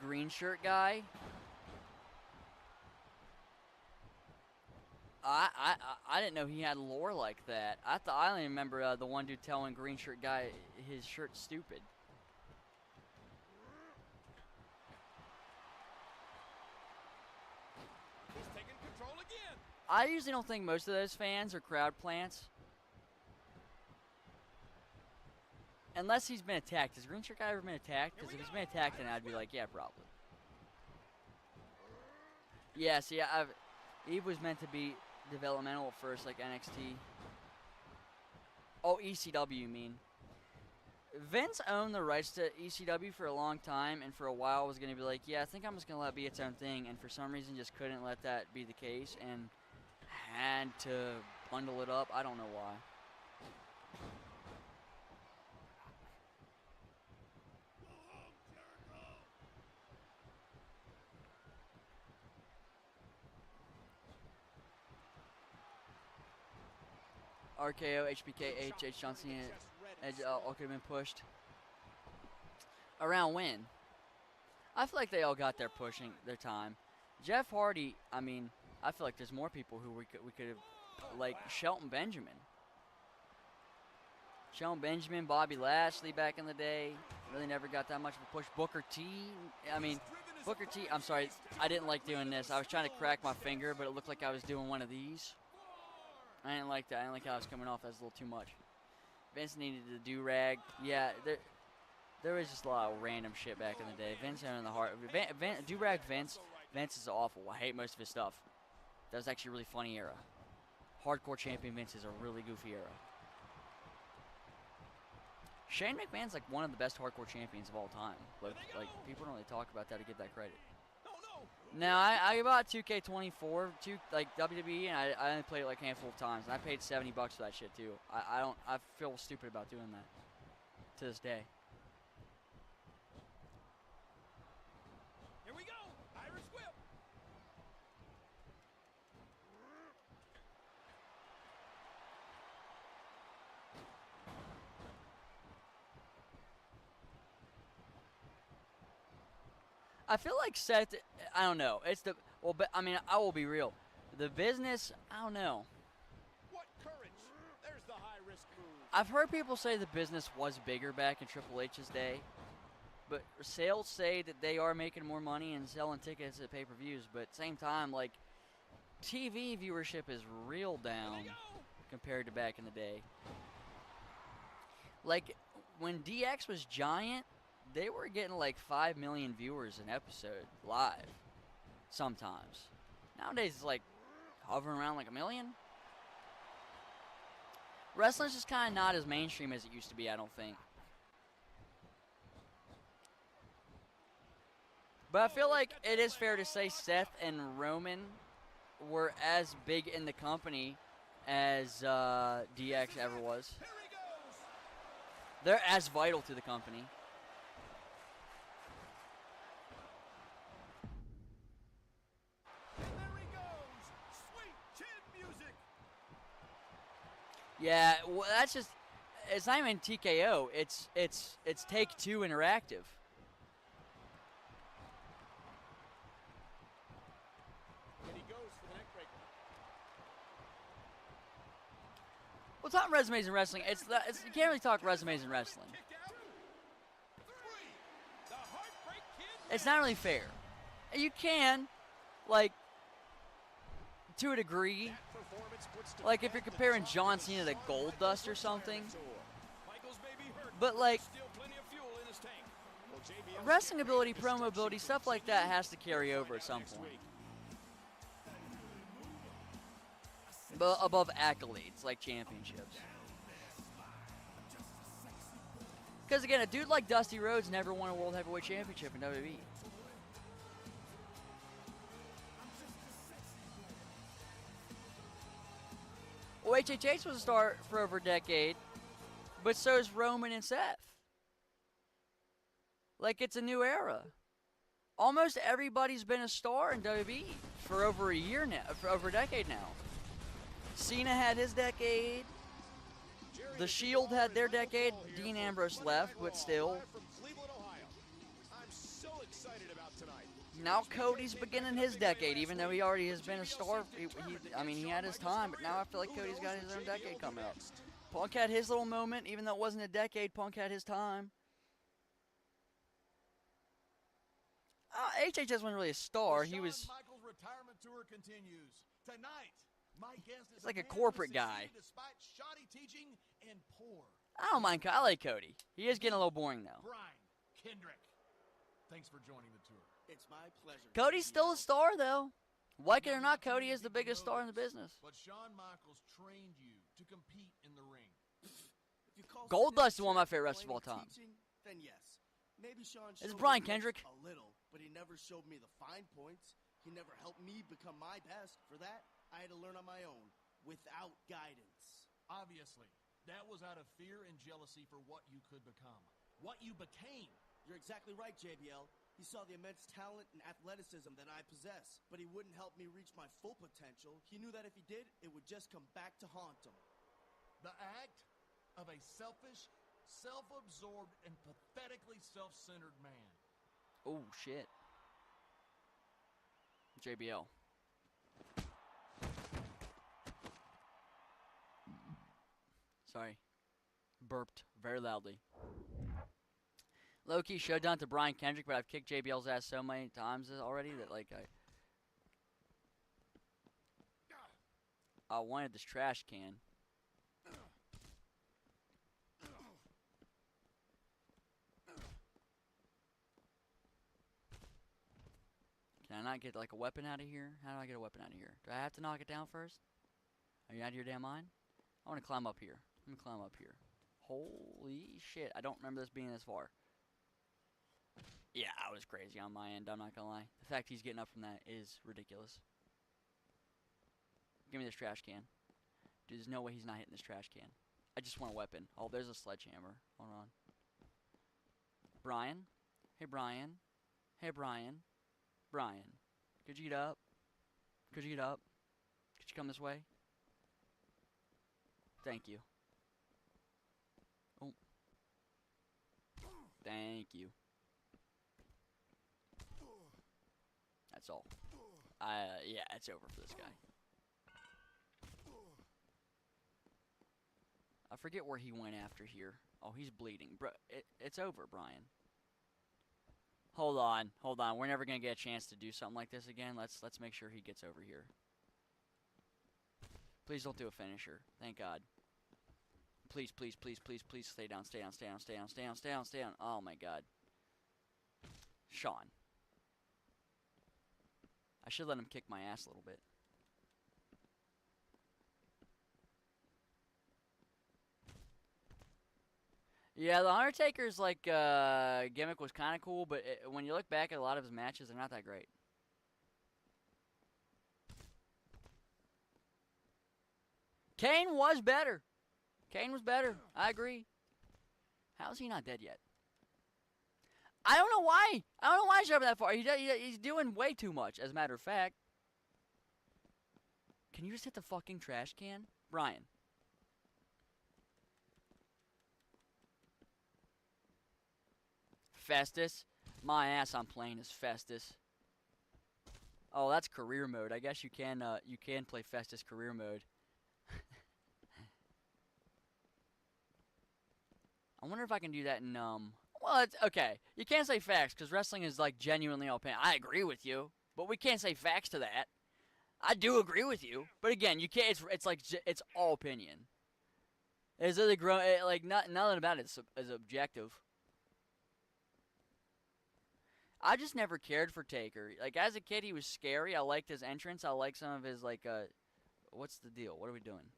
green shirt guy. I didn't know he had lore like that. I only remember the one dude telling green shirt guy his shirt's stupid. He's taking control again. I usually don't think most of those fans are crowd plants. Unless he's been attacked. Has green shirt guy ever been attacked? Because if he's been attacked, then I'd be like, yeah, probably. Yeah, see, Eve was meant to be developmental at first, like NXT. Oh, ECW, you mean. Vince owned the rights to ECW for a long time, and for a while was going to be like, yeah, I think I'm just going to let it be its own thing, and for some reason just couldn't let that be the case, and had to bundle it up. I don't know why. RKO, HBK, H Johnson, Edge, all could have been pushed. Around when? I feel like they all got their pushing, their time. Jeff Hardy, I mean, I feel like there's more people who we could have, like Shelton Benjamin. Shelton Benjamin, Bobby Lashley back in the day, really never got that much of a push. Booker T, I mean, Booker T, I'm sorry, I didn't like doing this. I was trying to crack my finger, but it looked like I was doing one of these. I didn't like that. I didn't like how it was coming off. That was a little too much. Vince needed the do-rag. Yeah, there was just a lot of random shit back in the day. Vince owned the heart. Do-rag Vince. Vince is awful. I hate most of his stuff. That was actually a really funny era. Hardcore champion Vince is a really goofy era. Shane McMahon's like one of the best hardcore champions of all time. But like people don't really talk about that to give that credit. Now I bought 2K24, like WWE, and I only played it like a handful of times, and I paid $70 for that shit too. I feel stupid about doing that to this day. Here we go. Irish whip. I feel like Seth, I don't know. It's the, well, but I mean, I will be real. The business, I don't know. What courage. There's the high risk move. I've heard people say the business was bigger back in Triple H's day, but sales say that they are making more money and selling tickets at pay-per-views, but at the same time, like, TV viewership is real down compared to back in the day. Like, when DX was giant, they were getting like 5 million viewers an episode live sometimes. Nowadays it's like hovering around like 1 million. Wrestling's just kind of not as mainstream as it used to be, I don't think. But I feel like it is fair to say Seth and Roman were as big in the company as DX ever was. They're as vital to the company. Yeah, well, that's just, it's not even TKO. It's Take-Two Interactive. And he goes for the neck breaker. Well, talking resumes in wrestling, you can't really talk resumes in wrestling. It's not really fair. You can, like, to a degree. Like, if you're comparing John Cena to Goldust or something. But, like, wrestling ability, promo ability, stuff like that has to carry over at some point. But above accolades, like championships. Because, again, a dude like Dusty Rhodes never won a World Heavyweight Championship in WWE. Well, HHH was a star for over a decade, but so is Roman and Seth. Like, it's a new era. Almost everybody's been a star in WWE for over a year now, for over a decade now. Cena had his decade. The Shield had their decade. Dean Ambrose left, but still. I'm so excited about now Cody's beginning his decade, even though he already has been a star. I mean, he had his time, but now I feel like Cody's got his own decade coming up. Punk had his little moment, even though it wasn't a decade. Punk had his time. HHS wasn't really a star. He was. Shawn Michaels retirement tour continues tonight. My guest is He's like a man who corporate guy. succeeded despite shoddy teaching and poor. I don't mind. I like Cody. He is getting a little boring though. Brian Kendrick. Thanks for joining the tour. It's my pleasure. Cody's still a star though. Like it or not, Cody is the biggest star in the business. But Shawn Michaels trained you to compete in the ring. If you call Goldust is one of my fitness favorite wrestlers of all time. teaching, then yes. Maybe Shawn It's showed Brian me Kendrick. a little, but he never showed me the fine points. He never helped me become my best. For that, I had to learn on my own, without guidance. Obviously, that was out of fear and jealousy for what you could become. What you became. You're exactly right, JBL. He saw the immense talent and athleticism that I possess, but he wouldn't help me reach my full potential. He knew that if he did, it would just come back to haunt him. The act of a selfish, self-absorbed, and pathetically self-centered man. Oh shit. JBL. Sorry. Burped very loudly. Low-key should done to Brian Kendrick, but I've kicked JBL's ass so many times already that like I wanted this trash can. Can I not get like a weapon out of here? How do I get a weapon out of here? Do I have to knock it down first? Are you out of your damn mind? I want to climb up here. Let me climb up here. Holy shit. I don't remember this being this far. Yeah, I was crazy on my end. I'm not going to lie. The fact he's getting up from that is ridiculous. Give me this trash can. Dude, there's no way he's not hitting this trash can. I just want a weapon. Oh, there's a sledgehammer. Hold on. Brian? Hey, Brian. Hey, Brian. Brian. Could you get up? Could you get up? Could you come this way? Thank you. Oh. Thank you. That's all. Yeah, it's over for this guy. I forget where he went after here. Oh, he's bleeding. Bro, it's over, Brian. Hold on. Hold on. We're never going to get a chance to do something like this again. Let's make sure he gets over here. Please don't do a finisher. Thank God. Please, please, please, please, please stay down, stay down, stay down, stay down, stay down, stay down, stay down. Oh my God. Shawn. I should let him kick my ass a little bit. Yeah, the Undertaker's like gimmick was kind of cool, but when you look back at a lot of his matches, they're not that great. Kane was better. Kane was better. I agree. How is he not dead yet? I don't know why. I don't know why he's jumping that far. He's doing way too much, as a matter of fact. Can you just hit the fucking trash can? Brian. Festus. My ass I'm playing is Festus. Oh, that's career mode. I guess you can play Festus career mode. I wonder if I can do that in well, it's okay. You can't say facts because wrestling is like genuinely all opinion. I agree with you, but we can't say facts to that. I do agree with you, but again, you can't. It's like it's all opinion. It's really like nothing about it is objective. I just never cared for Taker. Like as a kid, he was scary. I liked his entrance. I liked some of his like what's the deal? What are we doing?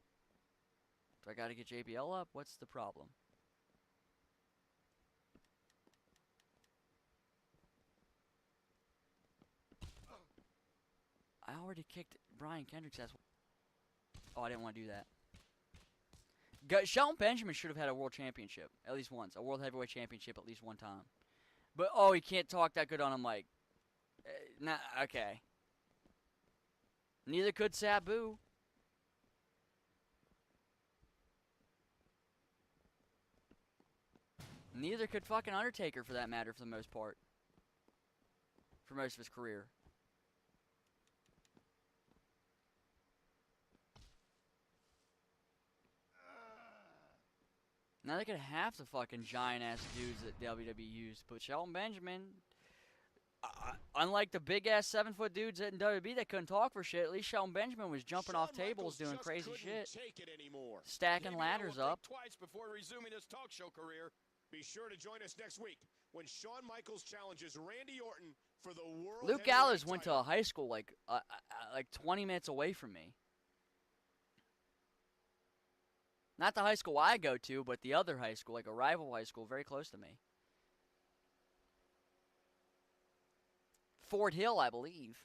Do I got to get JBL up? What's the problem? I already kicked Brian Kendrick's ass. Oh, I didn't want to do that. Shelton Benjamin should have had a world championship at least once. A world heavyweight championship at least one time. But, oh, he can't talk that good on a mic. Nah, okay. Neither could Sabu. Neither could fucking Undertaker for that matter for the most part. for most of his career. Now they could have the fucking giant ass dudes that WWE used, but Shelton Benjamin, unlike the big ass 7-foot dudes in WWE that couldn't talk for shit, at least Shelton Benjamin was jumping off tables doing crazy shit, stacking ladders up. Twice before resuming his talk show career. Be sure to join us next week when Shawn Michaels challenges Randy Orton for the world. Luke Gallows went to a high school like 20 minutes away from me. Not the high school I go to, but the other high school, like a rival high school very close to me. Fort Hill, I believe.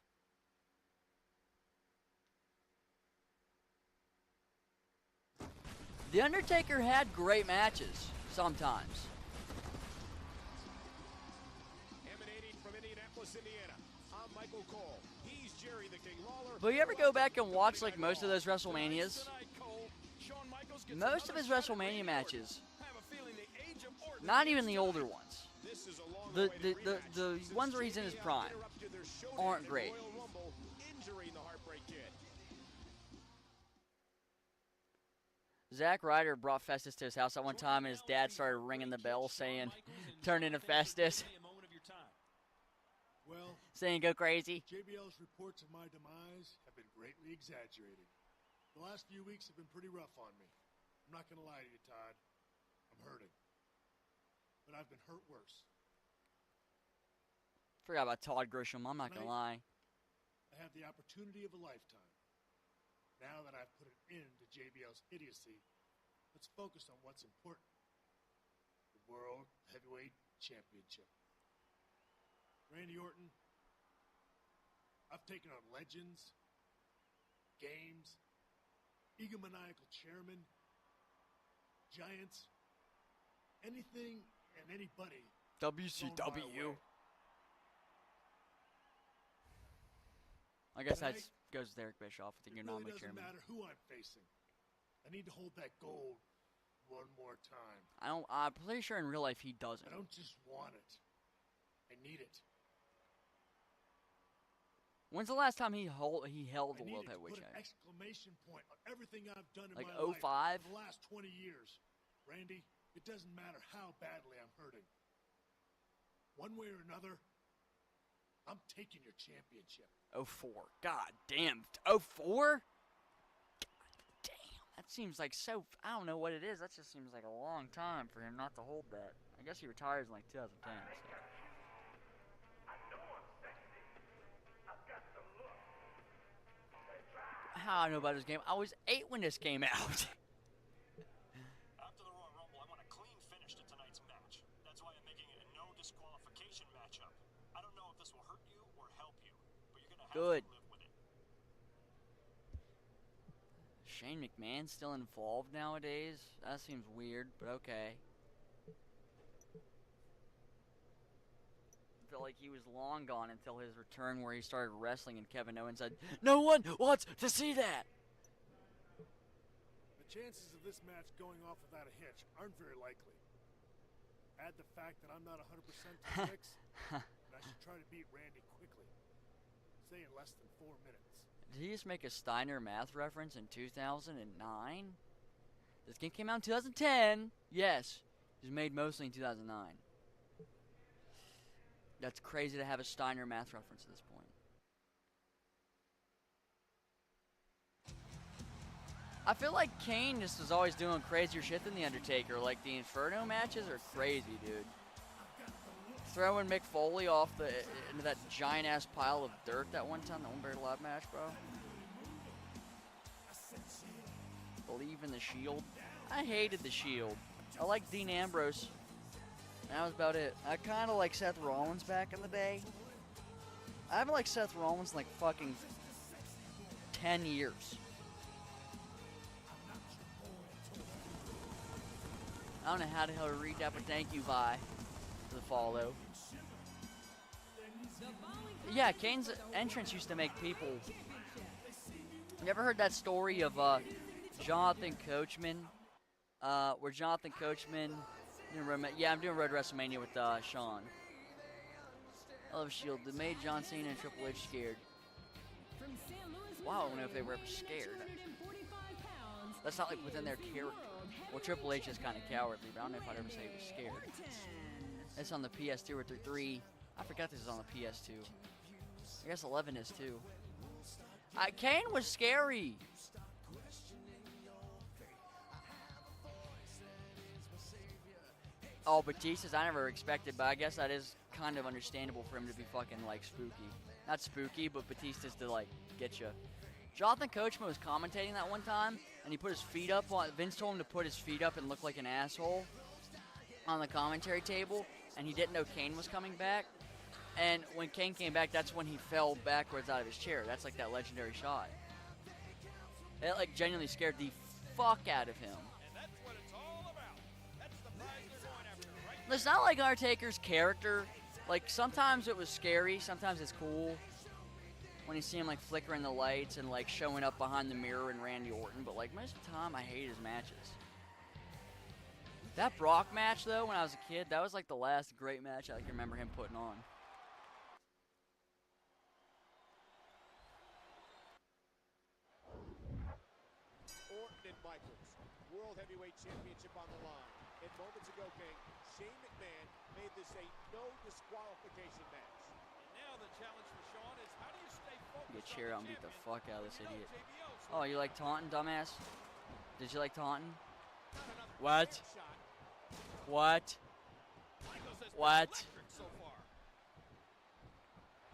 The Undertaker had great matches sometimes. Emanating from Indianapolis, Indiana, I'm Michael Cole. He's Jerry the King Lawler. But you ever go back and watch like most of those WrestleManias? Most of his WrestleMania matches, not even the older ones, the ones where he's in his prime, aren't great. Zack Ryder brought Festus to his house at one time, and his dad started ringing the bell saying, turn into Festus. Well, saying go crazy. JBL's reports of my demise have been greatly exaggerated. The last few weeks have been pretty rough on me. I'm not going to lie to you, Todd. I'm hurting. But I've been hurt worse. Forgot about Todd Grisham, I'm not going to lie. I have the opportunity of a lifetime. Now that I've put an end to JBL's idiocy, let's focus on what's important. The World Heavyweight Championship. Randy Orton, I've taken on legends, games, egomaniacal chairmen, giants, anything and anybody. WCW. I guess that goes with Eric Bischoff with the Unami It really doesn't chairman. matter who I'm facing. I need to hold that gold one more time. I'm pretty sure in real life he doesn't. I don't just want it. I need it. When's the last time he held the I World needed to Heavyweight put an Championship? exclamation point on everything I've done in Like my life 05? for the last 20 years. Randy, it doesn't matter how badly I'm hurting. One way or another, I'm taking your championship. 04. God damn. 04? God damn. That seems like so... I don't know what it is. That just seems like a long time for him not to hold that. I guess he retires in like 2010. So. How I know about this game? I was 8 when this came out. After the Royal Rumble, I want a clean finish to tonight's match. That's why I'm making it a no disqualification matchup. I don't know if this will hurt you or help you, but you're gonna have Good. to live with it. Shane McMahon still involved nowadays? That seems weird, but okay. I felt like he was long gone until his return where he started wrestling and Kevin Owens said, "No one wants to see that!" The chances of this match going off without a hitch aren't very likely. Add the fact that I'm not 100% to the mix, and I should try to beat Randy quickly. Say in less than 4 minutes. Did he just make a Steiner math reference in 2009? This game came out in 2010. Yes, it was made mostly in 2009. That's crazy to have a Steiner math reference at this point. I feel like Kane just is always doing crazier shit than The Undertaker. Like, the Inferno matches are crazy, dude. Throwing Mick Foley off into that giant-ass pile of dirt that one time, that one Buried Alive match, bro. Believe in the Shield. I hated the Shield. I like Dean Ambrose. That was about it. I kind of like Seth Rollins back in the day. I haven't liked Seth Rollins in like fucking 10 years. I don't know how the hell to read that, but thank you, Vi, for the follow. Yeah, Kane's entrance used to make people... You ever heard that story of Jonathan Coachman? Where Jonathan Coachman... Yeah, I'm doing Road to WrestleMania with Sean. I love Shield. They made John Cena and Triple H scared. From San Luis, Wow, I don't know if they Missouri, were ever weighing in scared. at 245 pounds, That's not like he within is their the character. world Well, heavyweight Triple H is kind of champion, cowardly, but I don't know if I'd ever say he was scared. Orton. It's on the PS2 or 3. I forgot this is on the PS2. I guess 11 is too. Kane was scary. Oh, Batista's I never expected, but I guess that is kind of understandable for him to be fucking like spooky. Not spooky, but Batista's to like get you. Jonathan Coachman was commentating that one time, and he put his feet up on. Vince told him to put his feet up and look like an asshole on the commentary table, and he didn't know Kane was coming back. And when Kane came back, that's when he fell backwards out of his chair. That's like that legendary shot. It like genuinely scared the fuck out of him. And that's what it's all about. That's the prize they're going after, right? It's not like Undertaker's character. Like, sometimes it was scary, sometimes it's cool. When you see him, like, flickering the lights and, like, showing up behind the mirror and Randy Orton. But, like, most of the time, I hate his matches. That Brock match, though, when I was a kid, that was, like, the last great match I can remember him putting on. Orton and Michaels, World Heavyweight Championship on the line. And moments ago, King, Shane McMahon made this a no disqualification match. And now the challenge for Sean is how do you stay focused Get on cheer the out and beat the champion fuck out of this when you know idiot. JBL's Oh, you like taunting, dumbass? Did you like taunting? not another What? jab shot. What? Michaels has been What? electric so far.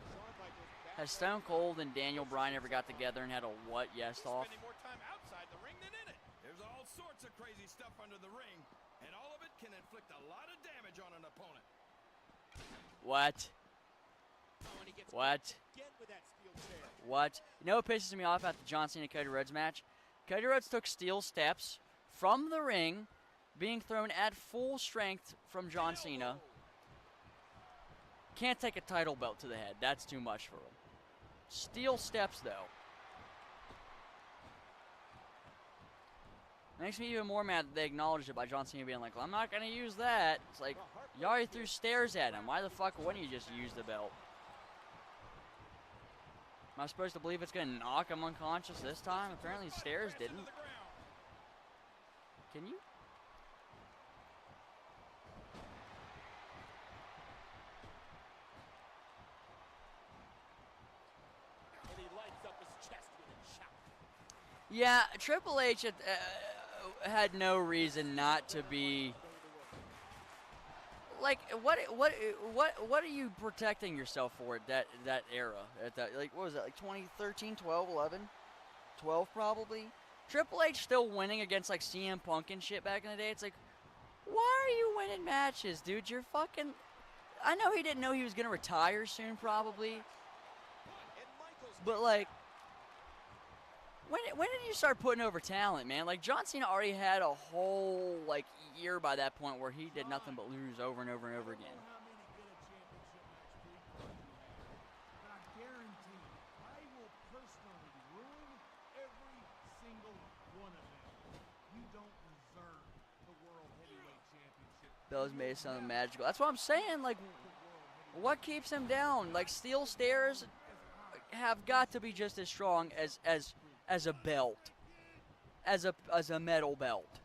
Shawn Michaels back Has Stone Cold and Daniel Bryan ever got together and had a what yes He's off? spending more time outside the ring than in it. There's all sorts of crazy stuff under the ring, and all of it can inflict a lot of damage on an opponent. What? Oh, and he gets What? again with that steel chair. What? You know what pisses me off at the John Cena Cody Rhodes match? Cody Rhodes took steel steps from the ring, being thrown at full strength from John Cena. Can't take a title belt to the head. That's too much for him. Steel steps, though. Makes me even more mad that they acknowledged it by John Cena being like, well, I'm not going to use that. It's like, you already threw stairs at him. Why the fuck wouldn't you just use the belt? Am I supposed to believe it's going to knock him unconscious this time? Apparently stairs didn't. Can you? And he lights up his chest with a shout. Yeah, Triple H had no reason not to be. Like, what are you protecting yourself for at that era? At that, like, what was that, like 2013, 12, 11? 12 probably? Triple H still winning against, like, CM Punk and shit back in the day. It's like, why are you winning matches, dude? You're fucking. I know he didn't know he was going to retire soon, probably. And Michaels But, like, when did you start putting over talent, man? Like, John Cena already had a whole, like, year by that point where he did nothing but lose over and over and over again. How many good a championship match pre-Punk you had, but I guarantee I will personally ruin every single one of them. You don't deserve the World Heavyweight Championship. Those made something magical. That's what I'm saying. Like, what keeps him down? Like, steel stairs have got to be just as strong as a belt, as a metal belt.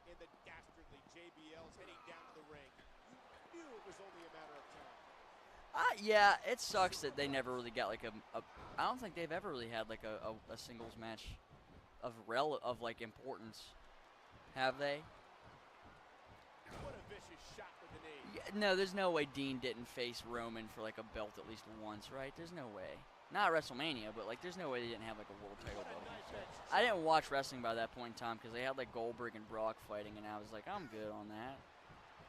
and the dastardly JBL's heading down to the ring. You knew it was only a matter of time. Yeah, it sucks that they never really got like a I don't think they've ever really had like a singles match of like importance. Have they? What a vicious shot with the knee. Yeah, no, there's no way Dean didn't face Roman for like a belt at least once, right? There's no way. Not WrestleMania, but like there's no way they didn't have like a world title belt. I didn't watch wrestling by that point in time because they had like Goldberg and Brock fighting, and I was like, I'm good on that.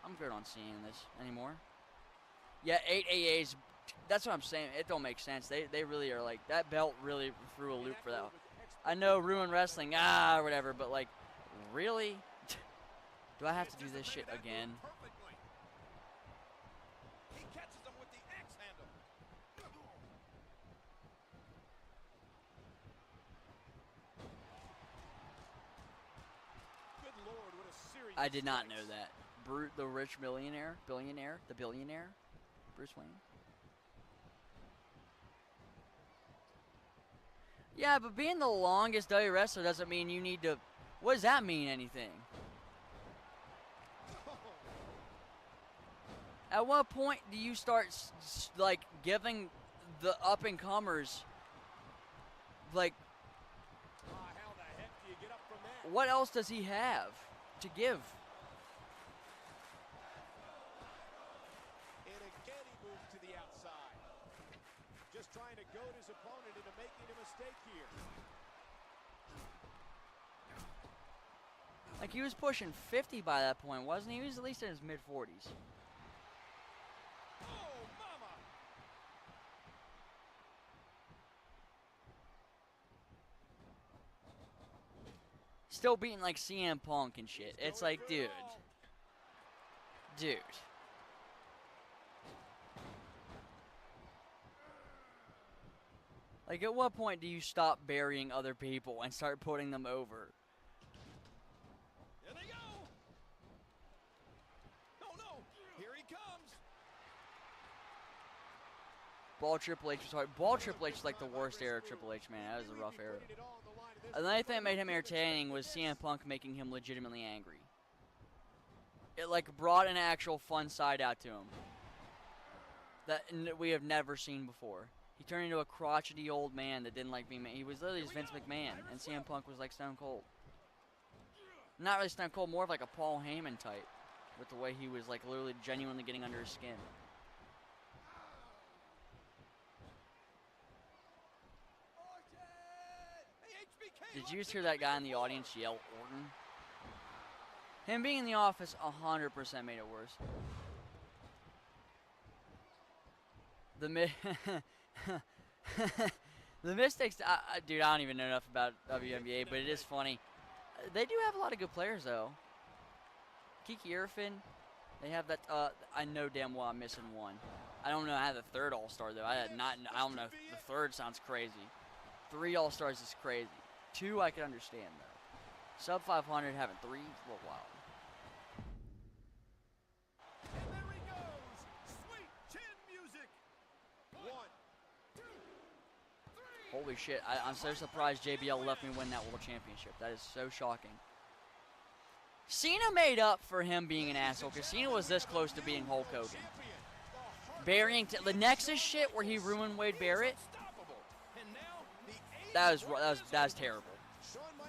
I'm good on seeing this anymore. Yeah, 8 AAs. That's what I'm saying. It don't make sense. They really are like that belt really threw a loop for that. I know ruin wrestling, or whatever, but like, really? Do I have to do this shit again? Perfectly. He catches him with the axe handle. Good Lord, what a series. I of did not know strikes. that. Brute, the rich billionaire, the billionaire. Bruce Wayne. Yeah, but being the longest WWE wrestler doesn't mean you need to... What does that mean, anything? At what point do you start, like, giving the up-and-comers, like... How the heck do you get up from that? What else does he have to give? And again, he moves to the outside. Just trying to goad his opponent into making a mistake here. Like, he was pushing 50 by that point, wasn't he? He was at least in his mid-40s. Oh, mama! Still beating, like, CM Punk and shit. It's like, dude. Dude. Like, at what point do you stop burying other people and start putting them over? Here they go. Oh, no. Here he comes. Ball Triple H was hard. Ball Triple H is like the worst era of Triple H, man. That was a rough era. And the only thing that made him entertaining was CM Punk making him legitimately angry. It, like, brought an actual fun side out to him that we have never seen before. He turned into a crotchety old man that didn't like being... He was literally just Vince McMahon, and CM Punk was like Stone Cold. Not really Stone Cold, more of like a Paul Heyman type, with the way he was, like, literally genuinely getting under his skin. Did you just hear that guy in the audience yell Orton? Him being in the office 100% made it worse. The Mystics, dude, I don't even know enough about WNBA, but it is funny. They do have a lot of good players, though. Kiki Irfin, they have that. I know damn well I'm missing one. I don't know how the third All-Star though. I don't know. If the third sounds crazy. 3 All-Stars is crazy. 2 I can understand though. Sub 500 having 3 is a little wild. And there he goes. Sweet chin music. 1, 2, 3. Holy shit! I'm so surprised JBL let me win that World Championship. That is so shocking. Cena made up for him being an asshole because Cena was this close to being Hulk Hogan. Burying the Nexus shit where he ruined Wade Barrett. That was terrible.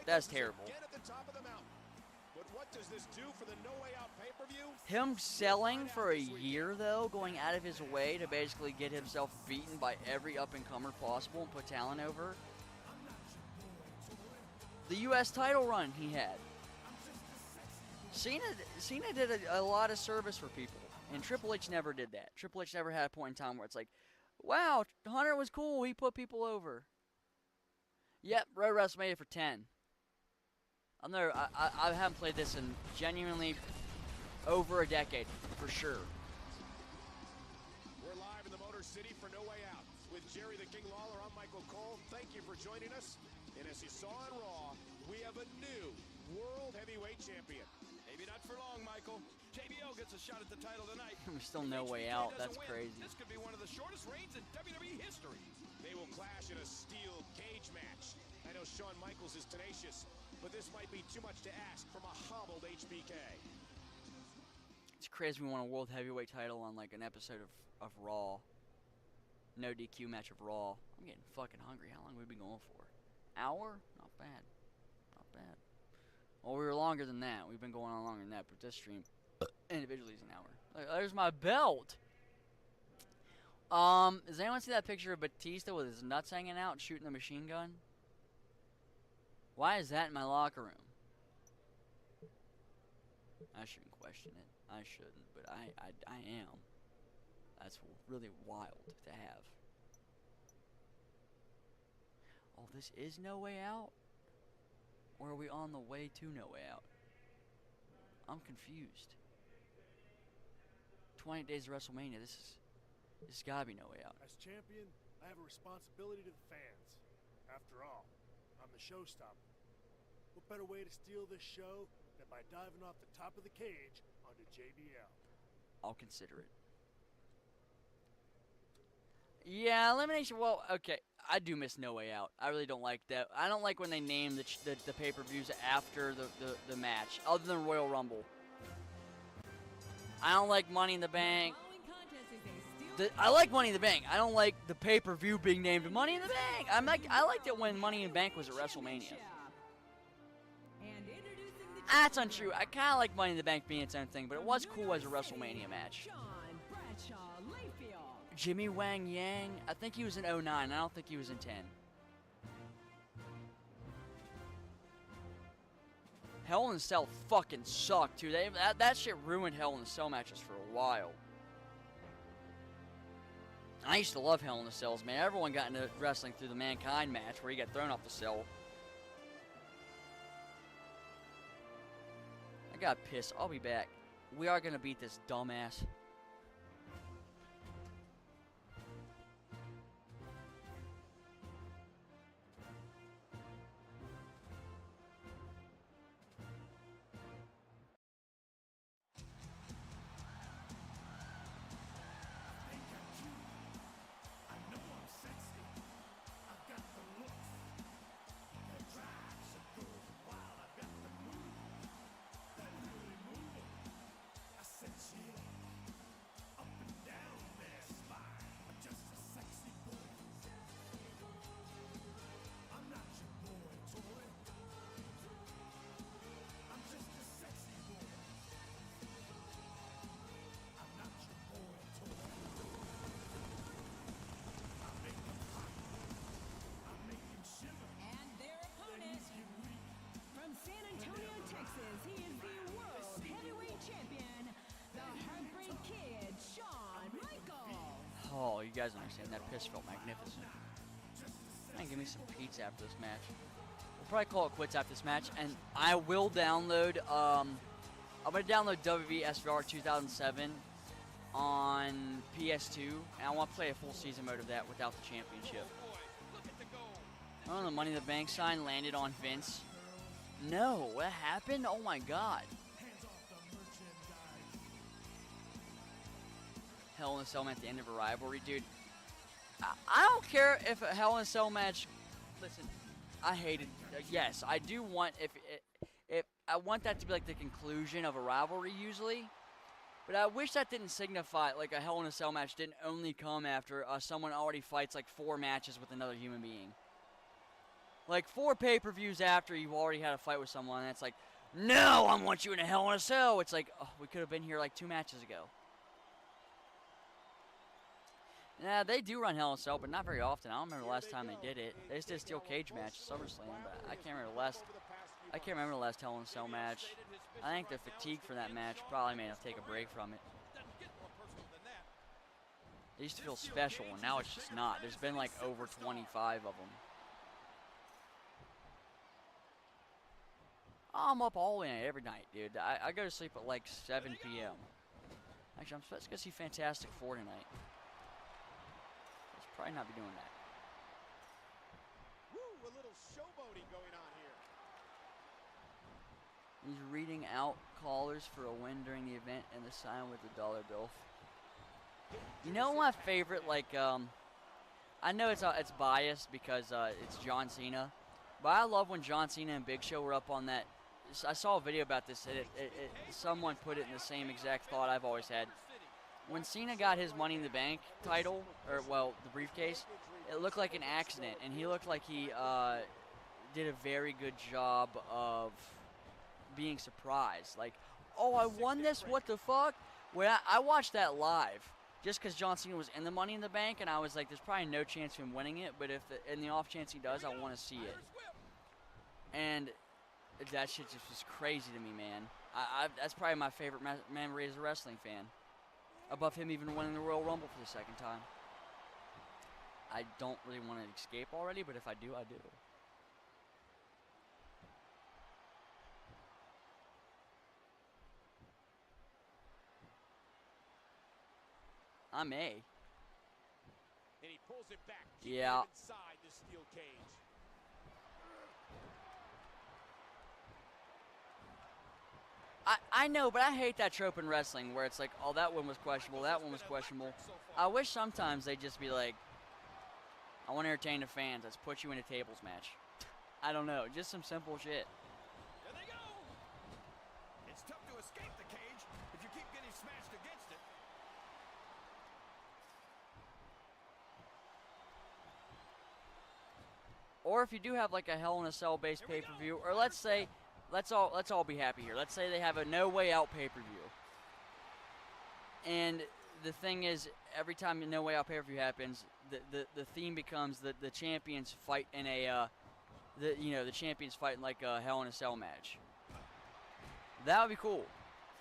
That's terrible. But what does this do for the No Way Out pay-per-view? Him selling for a year though, going out of his way to basically get himself beaten by every up-and-comer possible and put talent over. The U.S. title run he had. Cena did a lot of service for people, and Triple H never did that. Triple H never had a point in time where it's like, wow, Hunter was cool, he put people over. Yep, Road WrestleMania for 10. I haven't played this in genuinely over a decade, for sure. We're live in the Motor City for No Way Out. With Jerry the King Lawler, I'm Michael Cole. Thank you for joining us. And as you saw on Raw, we have a new World Heavyweight Champion. Maybe not for long, Michael. JBL gets a shot at the title tonight. There's still no way out. That's crazy. This could be one of the shortest reigns in WWE history. They will clash in a steel cage match. I know Shawn Michaels is tenacious, but this might be too much to ask from a hobbled HBK. It's crazy we won a World Heavyweight title on like an episode of Raw. No DQ match of Raw. I'm getting fucking hungry. How long have we been going for? Hour? Not bad. Not bad. Well, we were longer than that. We've been going on longer than that, but this stream individually is an hour. There's my belt. Does anyone see that picture of Batista with his nuts hanging out and shooting the machine gun? Why is that in my locker room? I shouldn't question it. I shouldn't, but I am. That's really wild to have. Oh, this is No Way Out? Or are we on the way to No Way Out? I'm confused. 20 days of WrestleMania. This gotta be No Way Out. As champion, I have a responsibility to the fans. After all, I'm the showstopper. What better way to steal this show than by diving off the top of the cage onto JBL? I'll consider it. Yeah, elimination. Well, okay. I do miss No Way Out. I really don't like that. I don't like when they name the pay-per-views after the match, other than Royal Rumble. I don't like Money in the Bank. Following contest is a steel I like Money in the Bank. I don't like the pay-per-view being named Money in the Bank. I liked it when Money in the Bank was at WrestleMania. And introducing the That's untrue. I kind of like Money in the Bank being its own thing, but it was cool as a WrestleMania match. Sean Bradshaw Layfield. Jimmy Wang Yang, I think he was in 09. I don't think he was in 10. Hell in a Cell fucking sucked, too. That shit ruined Hell in a Cell matches for a while. I used to love Hell in a Cells, man. Everyone got into wrestling through the Mankind match where he got thrown off the cell. I got pissed. I'll be back. We are going to beat this dumbass. And their opponent from San Antonio, Texas, he is the World Heavyweight Champion, the Heartbreak Kid, Shawn Michaels. Oh, you guys understand. That piss felt magnificent. Man, give me some pizza after this match. We'll probably call it quits after this match, and I will download, I'm going to download WWE SVR 2007 on PS2, and I want to play a full season mode of that without the championship. Oh, the Money in the Bank sign landed on Vince. No, what happened? Oh my god. Hell in a Cell match at the end of a rivalry, dude. I don't care if a Hell in a Cell match. Listen, I hated. Yes, I do want if I want that to be like the conclusion of a rivalry usually, but I wish that didn't signify like a Hell in a Cell match didn't only come after someone already fights like 4 matches with another human being. Like 4 pay-per-views after you've already had a fight with someone, and it's like, no, I want you in a Hell in a Cell. It's like, oh, we could have been here like 2 matches ago. Yeah, they do run Hell in a Cell, but not very often. I don't remember the last time they did it. They just did a steel cage match at SummerSlam, but I can't remember the last Hell in a Cell match. I think the fatigue for that match probably made us take a break from it. It used to feel special, and now it's just not. There's been like over 25 of them. I'm up all in every night, dude. I go to sleep at like 7 p.m. Actually, I'm supposed to go see Fantastic Four tonight. Let's probably not be doing that. Woo, a little showboating going on here. He's reading out callers for a win during the event and the sign with the dollar bill. You know my favorite, like, I know it's biased because it's John Cena, but I love when John Cena and Big Show were up on that. I saw a video about this. Someone put it in the same exact thought I've always had. When Cena got his Money in the Bank title, or, well, the briefcase, it looked like an accident, and he looked like he did a very good job of being surprised. Like, oh, I won this? What the fuck? When I watched that live, just because John Cena was in the Money in the Bank, and I was like, there's probably no chance of him winning it, but if in the off chance he does, I want to see it. And that shit just was crazy to me, man. That's probably my favorite memory as a wrestling fan. Above him even winning the Royal Rumble for the second time. I don't really want to escape already, but if I do, I do. I may. And he pulls it back. Yeah. Inside the steel cage. I know, but I hate that trope in wrestling where it's like, oh, that one was questionable, that one was questionable. I wish sometimes they'd just be like, I want to entertain the fans. Let's put you in a tables match. I don't know. Just some simple shit. There they go. It's tough to escape the cage if you keep getting smashed against it. Or if you do have like a Hell in a Cell based pay-per-view, or let's say, let's all be happy here. Let's say they have a No Way Out pay-per-view. And the thing is, every time a No Way Out pay-per-view happens, the theme becomes the champions fight in a the champions fight in like a Hell in a Cell match. That would be cool.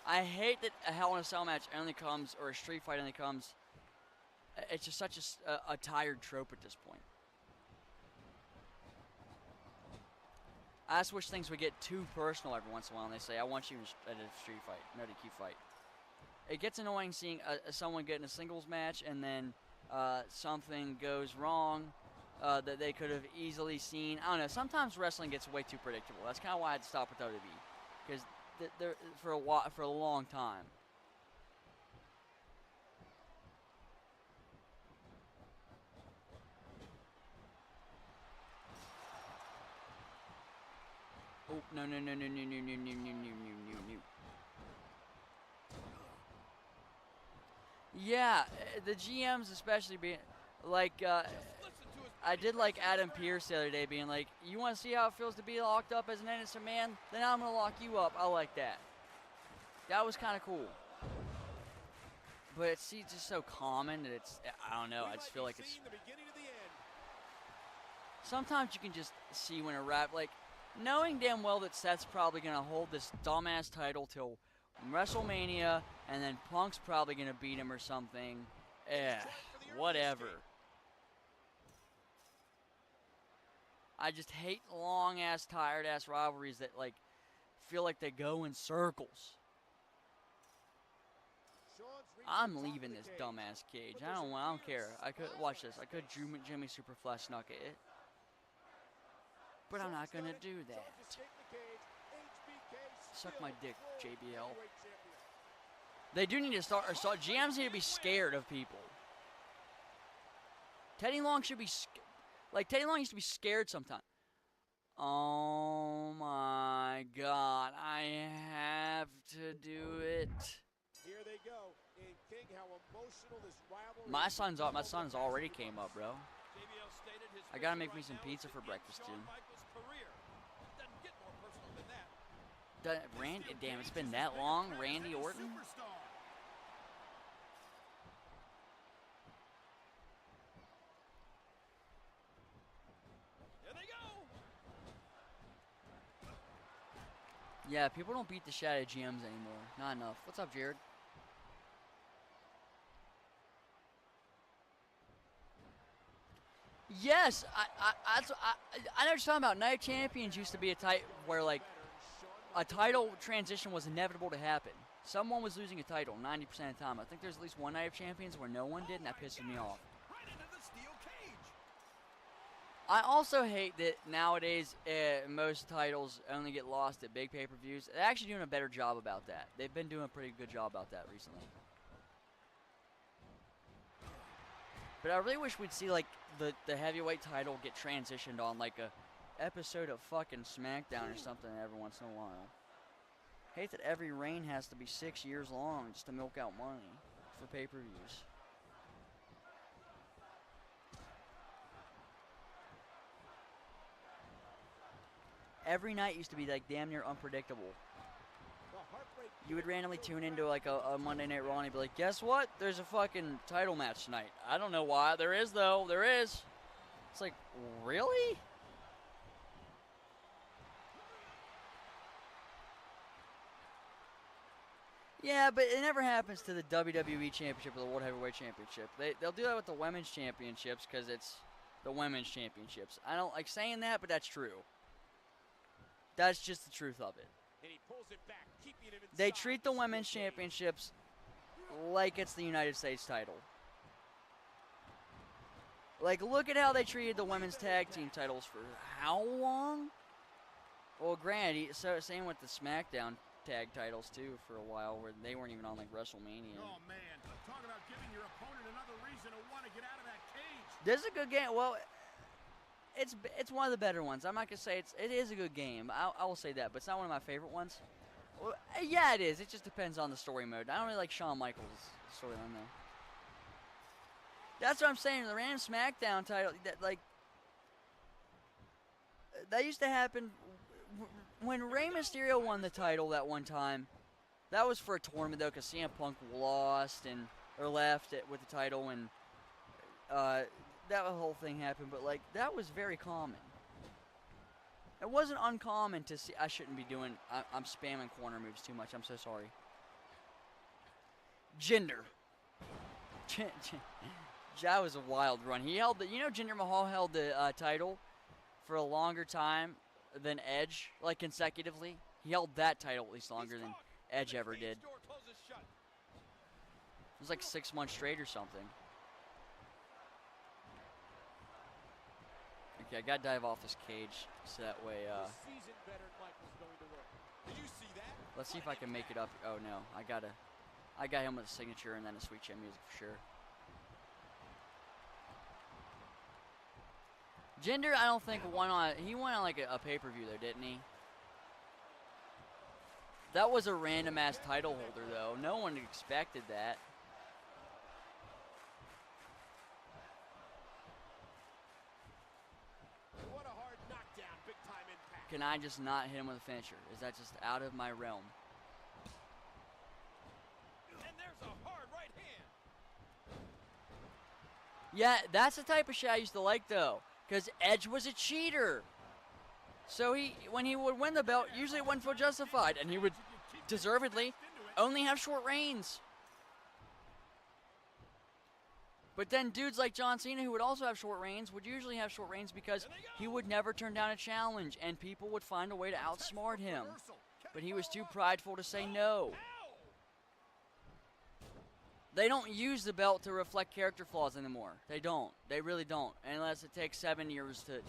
I hate that a Hell in a Cell match only comes, or a street fight only comes. It's just such a tired trope at this point. I just wish things would get too personal every once in a while, and they say, I want you at a street fight, no DQ fight. It gets annoying seeing someone get in a singles match and then something goes wrong that they could have easily seen. I don't know. Sometimes wrestling gets way too predictable. That's kind of why I had to stop with WWE, because for a long time. Oh, no. Yeah, the GMs especially being, like, I did like Adam Pearce the other day being like, you want to see how it feels to be locked up as an innocent man? Then I'm going to lock you up. I like that. That was kind of cool. But it's just so common that it's, I don't know, I just feel like it's, sometimes you can just see when a rap, like, knowing damn well that Seth's probably going to hold this dumbass title till WrestleMania, and then Punk's probably going to beat him or something. Whatever. I just hate long-ass, tired-ass rivalries that, like, feel like they go in circles. I'm leaving this dumbass cage. I don't care. I could, watch this. I could Jimmy Superfly snuck it. But I'm not going to do that. Suck my dick, JBL. They do need to start, GMs need to be scared of people. Teddy Long should be, Teddy Long used to be scared sometimes. Oh my God, I have to do it. Here they go. In King, how emotional this rivalry. My son's already came up, bro. I gotta make me some pizza for breakfast too. Randy, damn, it's been that long, Randy Orton. There they go. Yeah, people don't beat the shit out of GMs anymore. Not enough. What's up, Jared? Yes, I know what you're talking about. Night of Champions used to be a type where, like, a title transition was inevitable to happen. Someone was losing a title 90% of the time. I think there's at least one Night of Champions where no one did, and that pisses me off. Right into the steel cage. I also hate that nowadays most titles only get lost at big pay-per-views. They're actually doing a better job about that. They've been doing a pretty good job about that recently. But I really wish we'd see, like, the heavyweight title get transitioned on, like, a episode of fucking SmackDown or something every once in a while. Hate that every reign has to be 6 years long just to milk out money for pay-per-views. Every night used to be, like, damn near unpredictable. You would randomly tune into, like, a Monday Night Raw and you'd be like, guess what? There's a fucking title match tonight. I don't know why. There is, though. There is. It's like, really? Yeah, but it never happens to the WWE Championship or the World Heavyweight Championship. They'll do that with the Women's Championships because it's the Women's Championships. I don't like saying that, but that's true. That's just the truth of it. And he pulls it back, keeping it inside. They treat the Women's Championships like it's the United States title. Like, look at how they treated the Women's Tag Team titles for how long? Well, granted, so same with the SmackDown Tag titles, too, for a while, where they weren't even on, like, WrestleMania. Oh, man. Talk about giving your opponent another reason to want to get out of that cage. This is a good game. Well, it's one of the better ones. I'm not gonna say it is a good game. I will say that, but it's not one of my favorite ones. Well, yeah, it is. It just depends on the story mode. I don't really like Shawn Michaels' storyline though. That's what I'm saying. The random SmackDown title that used to happen when Rey Mysterio won the title that one time. That was for a tournament though, because CM Punk lost or left with the title, and that whole thing happened. But like that was very common. It wasn't uncommon to see. I shouldn't be doing. I'm spamming corner moves too much. I'm so sorry. Jinder. That was a wild run. He held the. Jinder Mahal held the title for a longer time than Edge, like consecutively. He held that title at least longer than Edge ever did. It was like 6 months straight or something. Okay, I gotta dive off this cage so that way. Let's see if I can make it up. Oh no, I got him with a signature and then a Sweet Chin Music for sure. Jinder, I don't think won on. He won on like a pay-per-view though, didn't he? That was a random ass title holder though. No one expected that. What a hard knockdown, big time impact. Can I just not hit him with a finisher? Is that just out of my realm? And there's a hard right hand. Yeah, that's the type of shit I used to like though. Because Edge was a cheater. So when he would win the belt, usually it wouldn't feel justified. And he would deservedly only have short reigns. But then dudes like John Cena, who would also have short reigns, would usually have short reigns because he would never turn down a challenge. And people would find a way to outsmart him. But he was too prideful to say no. They don't use the belt to reflect character flaws anymore. They don't. They really don't. Unless it takes 7 years to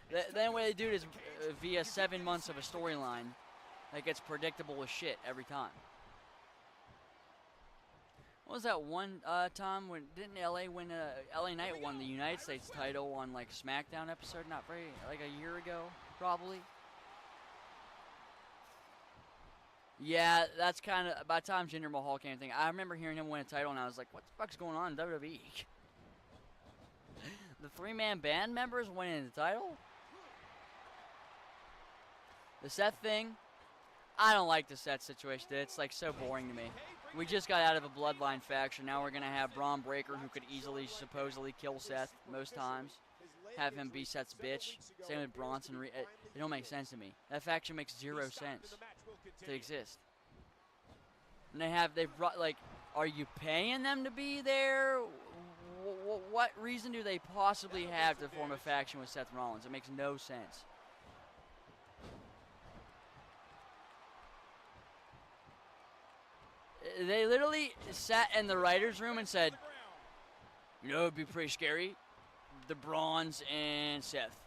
the only way they do it is via 7 months of a storyline that gets predictable as shit every time. What was that one time when didn't LA Knight won the United States title on like SmackDown episode like a year ago probably? Yeah, that's kind of by the time Jinder Mahal came thing. I remember hearing him win a title and I was like, what the fuck's going on in WWE? The 3-man band members winning the title? The Seth thing, I don't like the Seth situation. It's like so boring to me. We just got out of a bloodline faction. Now we're going to have Braun Breaker, who could easily, supposedly kill Seth most times. Have him be Seth's bitch. Same with Bronson. It don't make sense to me. That faction makes 0 sense to exist. And they've brought, like, are you paying them to be there? What reason do they possibly have to form a faction with Seth Rollins? It makes no sense. They literally sat in the writer's room and said, it'd be pretty scary. The Brawns and Seth.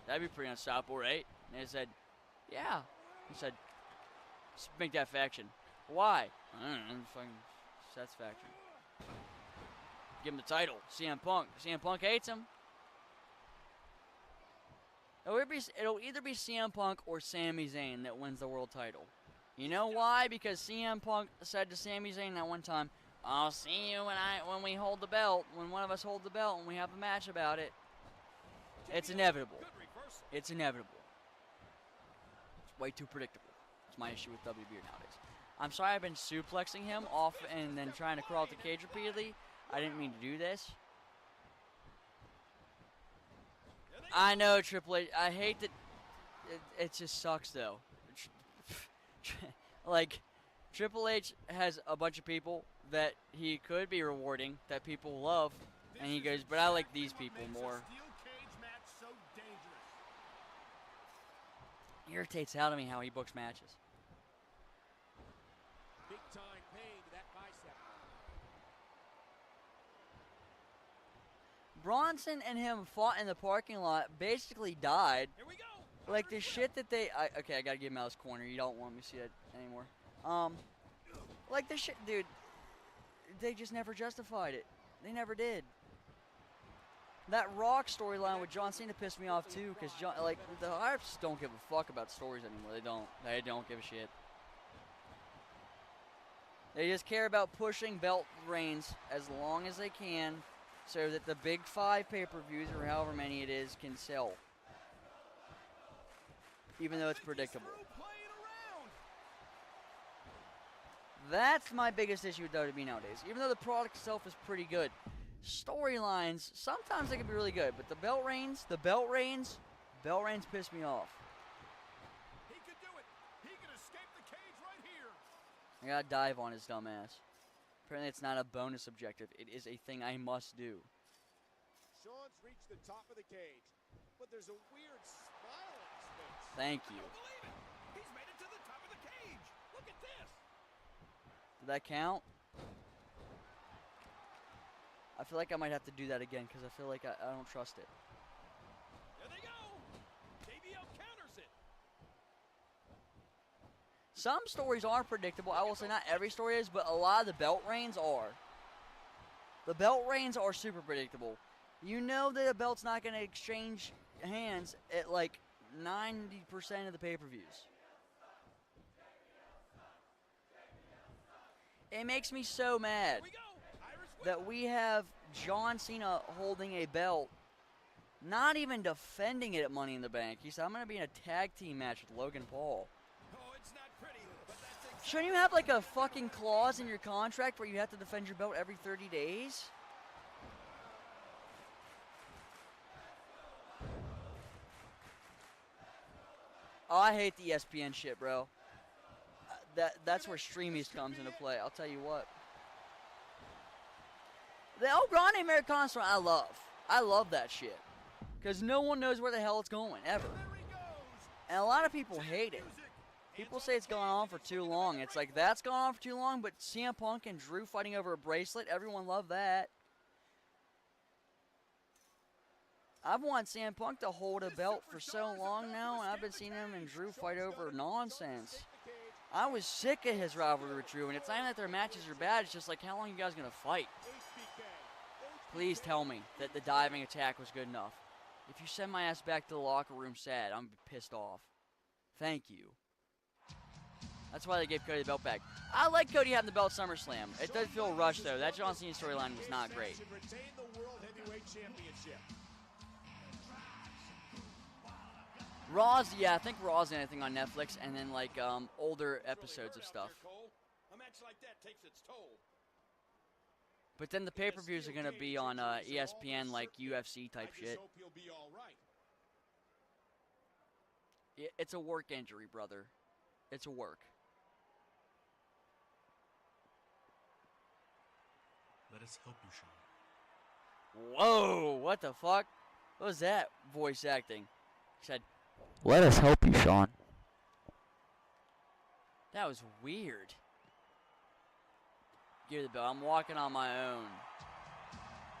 That'd be pretty unstoppable, right? And they said, yeah. He said, let's make that faction. Why? I don't know, fucking Seth's faction. Give him the title. CM Punk. CM Punk hates him. It'll either be CM Punk or Sami Zayn that wins the world title. You know why? Because CM Punk said to Sami Zayn that one time, I'll see you when we hold the belt, when one of us holds the belt and we have a match about it. It's inevitable. It's inevitable. It's way too predictable. It's my issue with WB nowadays. I'm sorry I've been suplexing him off and then trying to crawl out the cage repeatedly. I didn't mean to do this. I know, Triple H. I hate that. It just sucks, though. Like, Triple H has a bunch of people that he could be rewarding, that people love, and he goes, but I like these people more. It irritates out of me how he books matches. Big time pain to that bicep. Bronson and him fought in the parking lot, basically died. Here we go. Like the shit that okay, I gotta get him out of this corner. You don't want me to see that anymore. Like the shit, dude. They just never justified it. They never did. That Rock storyline with John Cena pissed me off too, because like the Harps don't give a fuck about stories anymore. They don't. They don't give a shit. They just care about pushing belt reigns as long as they can, so that the big 5 pay-per-views or however many it is can sell. Even though it's predictable. That's my biggest issue with WWE nowadays. Even though the product itself is pretty good, storylines, sometimes they can be really good, but the belt reigns piss me off. He could do it. He could escape the cage right here. I gotta dive on his dumb ass. Apparently it's not a bonus objective. It is a thing I must do. Sean's reached the top of the cage, but there's a weird smile on his face. Thank you. I don't believe it. He's made it to the top of the cage. Look at this. Did that count? I feel like I might have to do that again because I feel like I don't trust it. There they go. JBL counters it. Some stories are predictable. I will say not every story is, but a lot of the belt reigns are. The belt reigns are super predictable. You know that a belt's not going to exchange hands at like 90% of the pay-per-views. It makes me so mad that we have John Cena holding a belt, not even defending it at Money in the Bank. He said, I'm going to be in a tag team match with Logan Paul. Oh, it's not pretty, but that's exactly. Shouldn't you have like a fucking clause in your contract where you have to defend your belt every 30 days? Oh, I hate the ESPN shit, bro. That's where Streamies comes into play. I'll tell you what. The El Grande Americana story, I love. I love that shit. Because no one knows where the hell it's going, ever. And a lot of people hate it. People say it's gone on for too long. It's like, that's gone on for too long, but CM Punk and Drew fighting over a bracelet, everyone loved that. I've wanted CM Punk to hold a belt for so long now, and I've been seeing him and Drew fight over nonsense. I was sick of his rivalry with Drew, and it's not even that their matches are bad, it's just like, how long are you guys going to fight? Please tell me that the diving attack was good enough. If you send my ass back to the locker room sad, I'm pissed off. Thank you. That's why they gave Cody the belt back. I like Cody having the belt at SummerSlam. It does feel rushed, though. That John Cena storyline was not great. Raw's, yeah, I think Raw's anything on Netflix, and then like older episodes of stuff. A match like that takes its toll. But then the pay-per-views are gonna be on ESPN, like UFC type shit. It's a work injury, brother. It's a work. Let us help you, Sean. Whoa! What the fuck? What was that voice acting? He said, "Let us help you, Sean." That was weird. Give the bell. I'm walking on my own.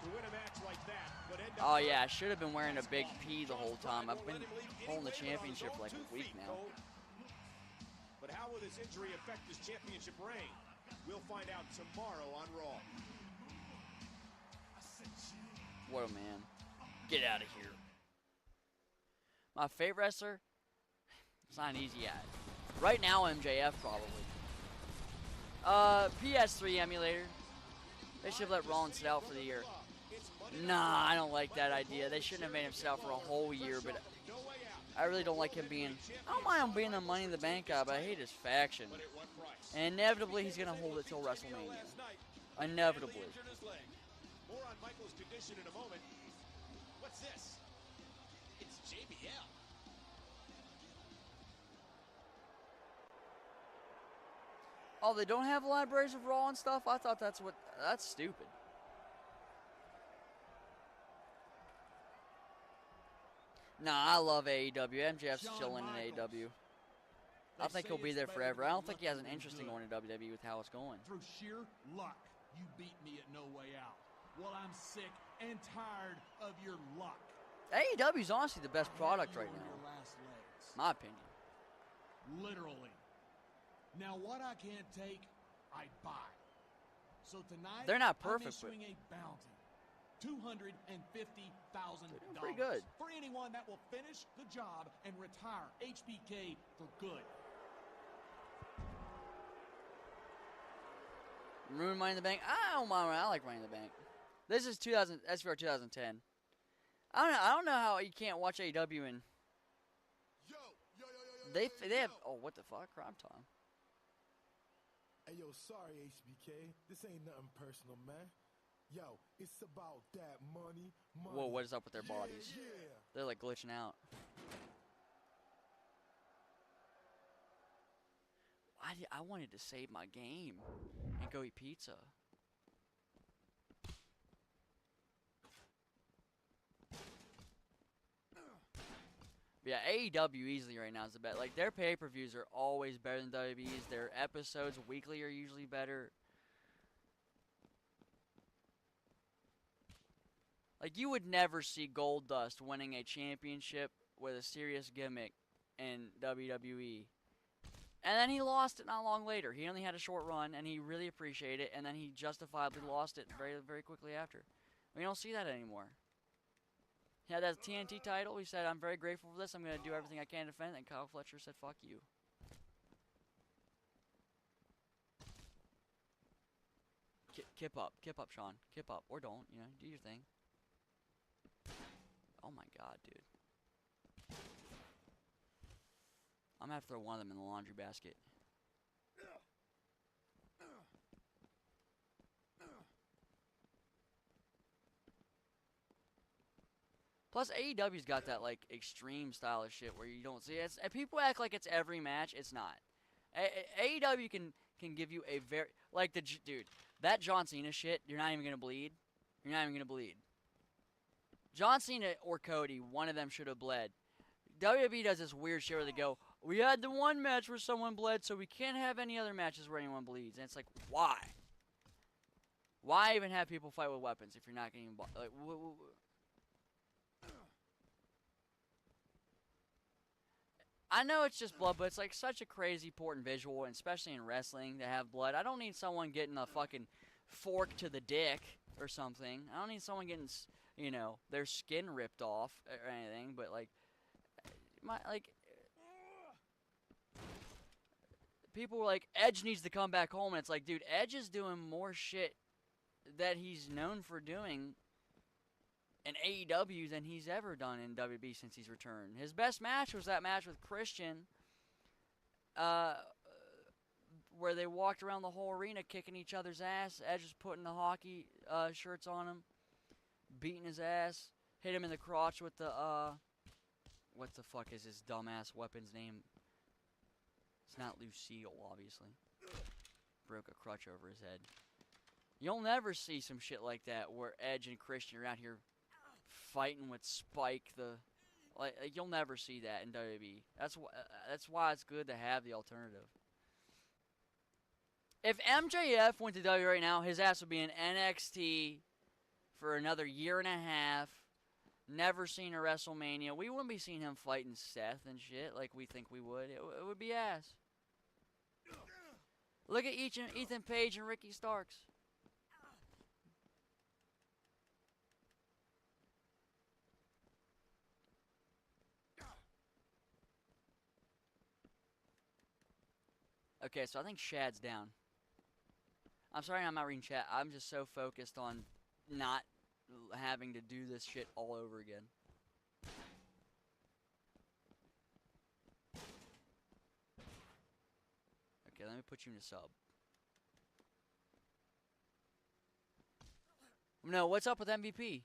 To win a match like that, but end up Oh yeah, I should have been wearing a big P the whole time. I've been holding the championship for like a week now. But how will this injury affect his championship reign? We'll find out tomorrow on Raw. What a man. Get out of here. My favorite wrestler? It's not an easy ad. Right now, MJF probably. PS3 emulator. They should have let Rollins sit out for the year. Nah, I don't like that idea. They shouldn't have made him sit out for a whole year, but I really don't like him being... I don't mind him being the Money in the Bank guy, but I hate his faction. And inevitably, he's going to hold it till WrestleMania. Inevitably. More on Michael's condition in a moment. What's this? It's JBL. Oh, they don't have libraries of Raw and stuff? I thought that's what... That's stupid. Nah, I love AEW. MJF's chilling in AEW. I think he'll be there forever. I don't think he has an interest in going to WWE with how it's going. Through sheer luck, you beat me at No Way Out. Well, I'm sick and tired of your luck. AEW's honestly the best product right now. Your last legs. My opinion. Literally. Now, what I can't take, I buy. So tonight, They're not I'm perfect, but issuing a bounty. $250,000. Pretty good. For anyone that will finish the job and retire HBK for good. Ruin Money in the Bank. I don't mind. I like Money in the Bank. This is SVR 2010. I don't know how you can't watch AEW and they have. Oh, what the fuck? Crime time. Hey, yo, sorry, HBK. This ain't nothing personal, man. Yo, it's about that money. Whoa, what is up with their bodies? Yeah. They're like glitching out. I wanted to save my game and go eat pizza. But yeah, AEW easily right now is the best. Like, their pay-per-views are alwaust better than WWE's. Their episodes weekly are usually better. Like, you would never see Goldust winning a championship with a serious gimmick in WWE. And then he lost it not long later. He only had a short run, and he really appreciated it, and then he justifiably lost it very, very quickly after. We don't see that anymore. He had that TNT title. He said, I'm very grateful for this. I'm going to do everything I can to defend it. And Kyle Fletcher said, fuck you. Kip up, Sean. Kip up. Or don't, you know, do your thing. Oh my god, dude. I'm going to have to throw one of them in the laundry basket. Plus, AEW's got that, like, extreme style of shit where you don't see it. And people act like it's every match. It's not. AEW can give you a very... Like, dude, that John Cena shit, you're not even going to bleed. You're not even going to bleed. John Cena or Cody, one of them should have bled. WWE does this weird shit where they go, we had the one match where someone bled, so we can't have any other matches where anyone bleeds. And it's like, why? Why even have people fight with weapons if you're not getting... Like, I know it's just blood, but it's like such a crazy important visual, and especially in wrestling, to have blood. I don't need someone getting a fucking fork to the dick or something. I don't need someone getting, you know, their skin ripped off or anything, but like, people were like, Edge needs to come back home, and it's like, dude, Edge is doing more shit that he's known for doing in AEW than he's ever done in WWE since he's returned. His best match was that match with Christian, where they walked around the whole arena kicking each other's ass. Edge was putting the hockey shirts on him, beating his ass, hit him in the crotch with the, what the fuck is his dumbass weapon's name? It's not Lucille, obviously. Broke a crutch over his head. You'll never see some shit like that where Edge and Christian are out here fighting with Spike. Like you'll never see that in WWE. That's why it's good to have the alternative. If MJF went to WWE right now, his ass would be in NXT for another year and a half. Never seen a WrestleMania. We wouldn't be seeing him fighting Seth and shit like we think we would. It would be ass. Look at Ethan Page and Ricky Starks. Okay, so I think Shad's down. I'm sorry I'm not reading chat. I'm just so focused on not having to do this shit all over again. Okay, let me put you in a sub. No, what's up with MVP?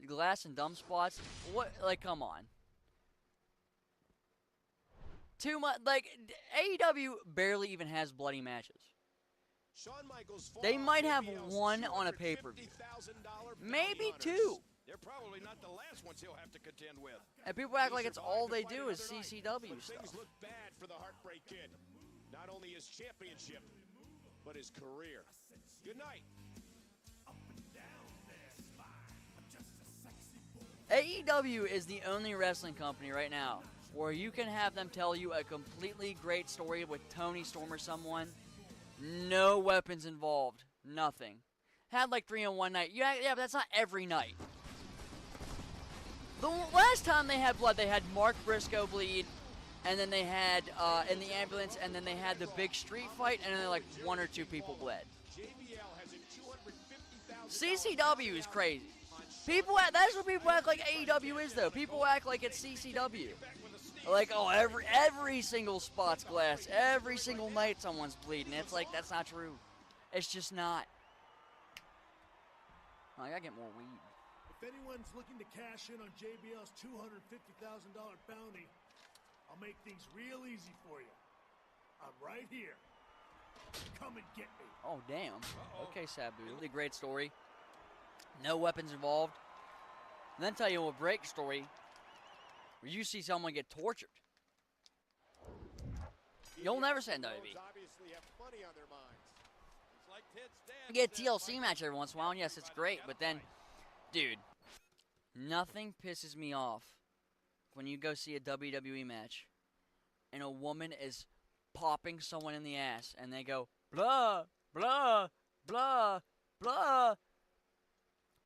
Glass and dumb spots? What? Like, come on. Too much. Like, AEW barely even has bloody matches. Shawn Michaels they might have one on a pay-per-view. Maybe two. They're probably not the last ones he'll have to contend with. And people act like it's all they do is CCW but stuff. Things look bad for the Heartbreak Kid. Not only his championship, but his career. Good night. AEW is the only wrestling company right now where you can have them tell you a completely great story with Tony Storm or someone. No weapons involved. Nothing. had like 3 on one night. Yeah, but that's not every night. The last time they had blood, they had Mark Briscoe bleed, and then they had in the ambulance, and then they had the big street fight, and then like 1 or 2 people bled. CCW is crazy. That's what people act like AEW is, though. People act like it's CCW. Like, oh, every single spot's glass. Every single night someone's bleeding. It's like, that's not true. It's just not. Oh, I gotta get more weed. If anyone's looking to cash in on JBL's $250,000 bounty, I'll make things real easy for you. I'm right here. Come and get me. Oh, damn. Okay, Sabu. Really great story. No weapons involved. And then tell you a break story where you see someone get tortured. You'll never say no to me. You get a TLC match every once in a while, and yes, it's great, but then, dude, nothing pisses me off when you go see a WWE match and a woman is popping someone in the ass and they go, blah, blah, blah, blah.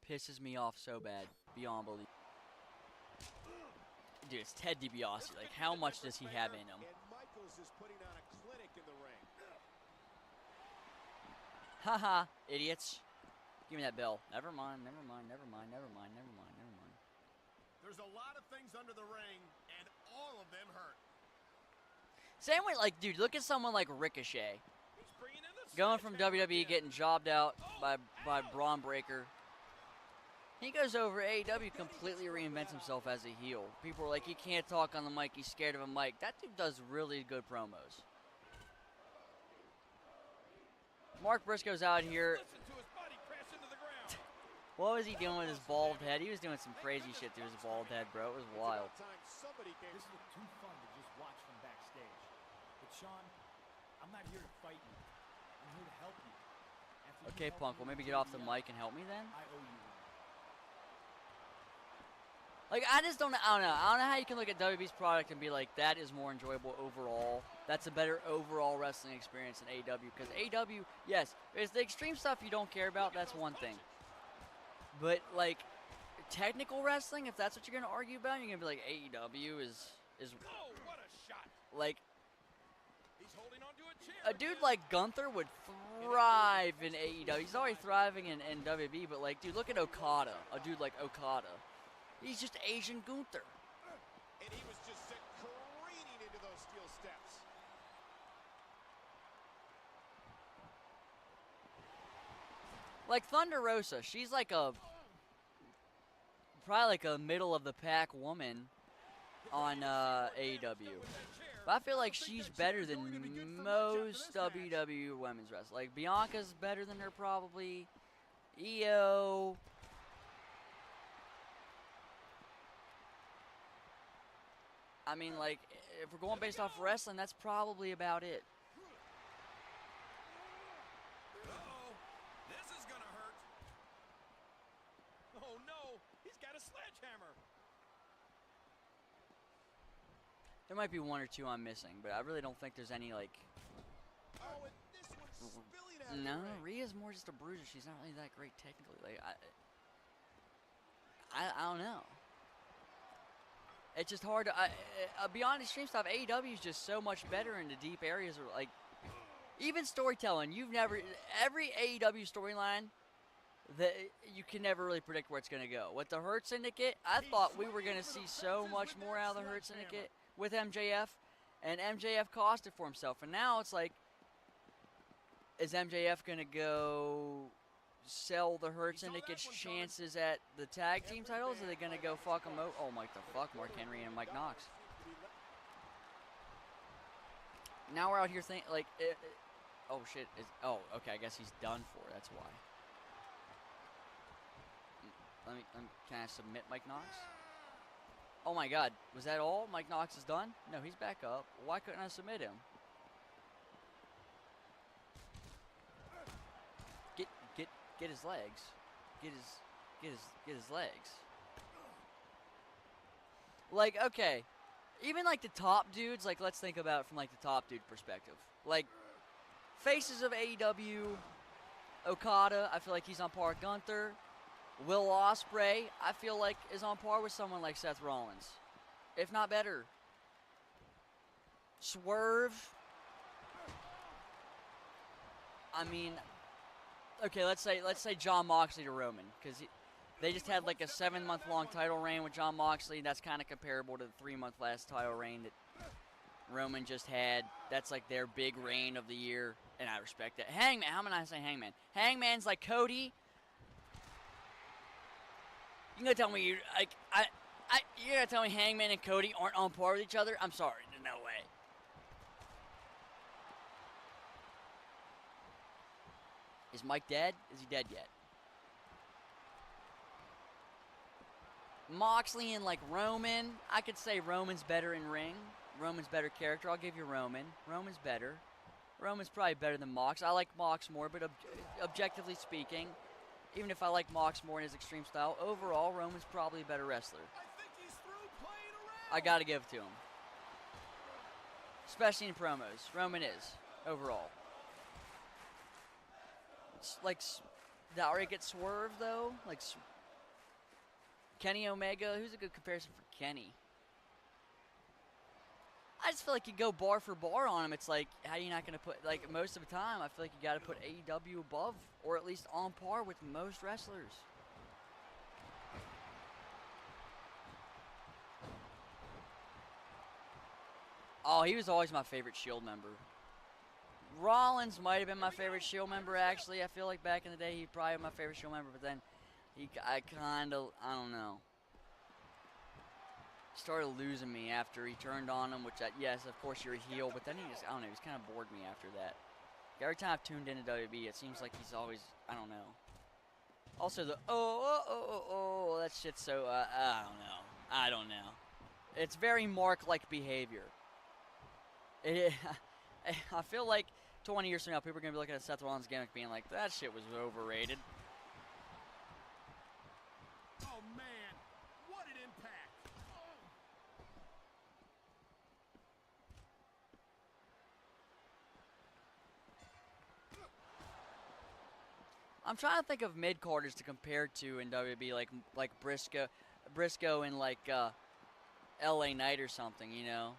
Pisses me off so bad, beyond belief. Dude, it's Ted DiBiase. Like, how much does he have in him? Haha, idiots. Give me that bell. Never mind, never mind, never mind, never mind, never mind, never mind. There's a lot of things under the ring, and all of them hurt. Same way, like, dude, look at someone like Ricochet. Going from WWE, getting jobbed out by Braun Breaker. He goes over AEW, completely reinvents himself as a heel. People are like, he can't talk on the mic, he's scared of a mic. That dude does really good promos. Mark Briscoe's out here. What was he doing with his bald head? He was doing some crazy shit to his bald head, bro. It was wild. This looked too fun to just watch from backstage. But Sean, I'm not here to fight you. I'm here to help you. Okay, Punk, well, maybe get off the mic and help me then? I owe you one. Like, I don't know. I don't know how you can look at WWE's product and be like, that is more enjoyable overall. That's a better overall wrestling experience than AEW. Because AEW, yes, it's the extreme stuff you don't care about. That's one thing. But, like, technical wrestling, if that's what you're going to argue about, you're going to be like, AEW is like, a dude like Gunther would thrive in AEW. He's already thriving in WWE, but, like, dude, look at Okada. A dude like Okada. He's just Asian Gunther. And he was just sent careening into those steel steps. Like Thunder Rosa, she's like probably like a middle of the pack woman on AEW. But I feel like she's better than most WWE women's wrestlers. Like Bianca's better than her probably. Io. I mean, like, if we're going based off wrestling, that's probably about it. Uh-oh. This is gonna hurt. Oh, no. He's got a sledgehammer. There might be 1 or 2 I'm missing, but I really don't think there's any, like... Oh, and this one's spilling out of No, the ring. Rhea's more just a bruiser. She's not really that great technically. Like, I don't know. It's just hard to, beyond extreme stuff, AEW is just so much better in the deep areas. Where, like, even storytelling, every AEW storyline, that you can never really predict where it's going to go. With the Hurt Syndicate, I thought we were going to see so much more out of the Hurt Syndicate with MJF, and MJF cost it for himself. And now it's like, is MJF going to go sell the Hurt Syndicate's chances at the tag team titles? Are they going to go fuck them out? Oh, Mike the fuck, Mark Henry and Mike Knox. Now we're out here thinking, like, oh shit. Oh, okay, I guess he's done for. That's why. Can I submit Mike Knox? Oh my god, was that all? Mike Knox is done? No, he's back up. Why couldn't I submit him? Get his legs. Get his legs. Like, okay. Even like the top dudes, like let's think about it from like the top dude perspective. Like faces of AEW, Okada, I feel like he's on par with Gunther. Will Ospreay, I feel like, is on par with someone like Seth Rollins, if not better. Swerve. I mean, okay, let's say John Moxley to Roman, because they just had like a 7-month-long title reign with John Moxley. That's kind of comparable to the 3-month last title reign that Roman just had. That's like their big reign of the year, and I respect it. Hangman, how am I saying Hangman? Hangman's like Cody. You gonna tell me you gonna tell me Hangman and Cody aren't on par with each other? I'm sorry, no way. Is Mike dead? Is he dead yet? Moxley and like Roman, I could say Roman's better in ring. Roman's better character. I'll give you Roman. Roman's better. Roman's probably better than Mox. I like Mox more, but objectively speaking, even if I like Mox more in his extreme style, overall, Roman's probably a better wrestler. I gotta give it to him. Especially in promos. Roman is, overall. It's like, did I already get Swerve, though? Like, Kenny Omega, who's a good comparison for Kenny? I just feel like you go bar for bar on him. It's like, how are you not going to put, like, most of the time, I feel like you got to put AEW above, or at least on par with most wrestlers. Oh, he was always my favorite Shield member. Rollins might have been my favorite Shield member, actually. I feel like back in the day, he probably was my favorite Shield member, but then I don't know. Started losing me after he turned on him, which, yes, of course, you're a heel, but then he just, I don't know, he's kind of bored me after that. Every time I've tuned into WB, it seems like he's always, I don't know. Also, the, that shit's so, I don't know. It's very Mark-like behavior. I feel like 20 years from now, people are going to be looking at Seth Rollins' gimmick being like, that shit was overrated. Oh, man. What an impact. I'm trying to think of mid-carders to compare to in WB, like Briscoe and like LA Knight or something, you know?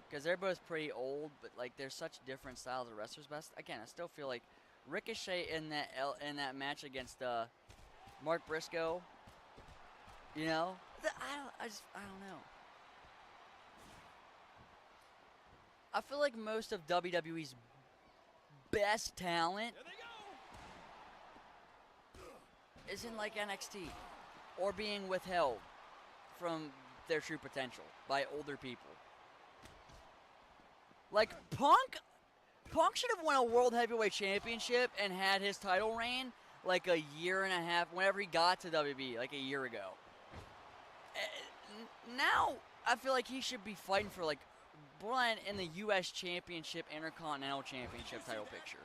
Because they're both pretty old, but like they're such different styles of wrestlers. But again, I still feel like Ricochet in that match against Mark Briscoe, you know, I don't know. I feel like most of WWE's best talent is in like NXT or being withheld from their true potential by older people. Like Punk should have won a World Heavyweight Championship and had his title reign like a year and a half whenever he got to WB, like a year ago. Now I feel like he should be fighting for like Brian in the U.S. Championship, Intercontinental Championship title picture.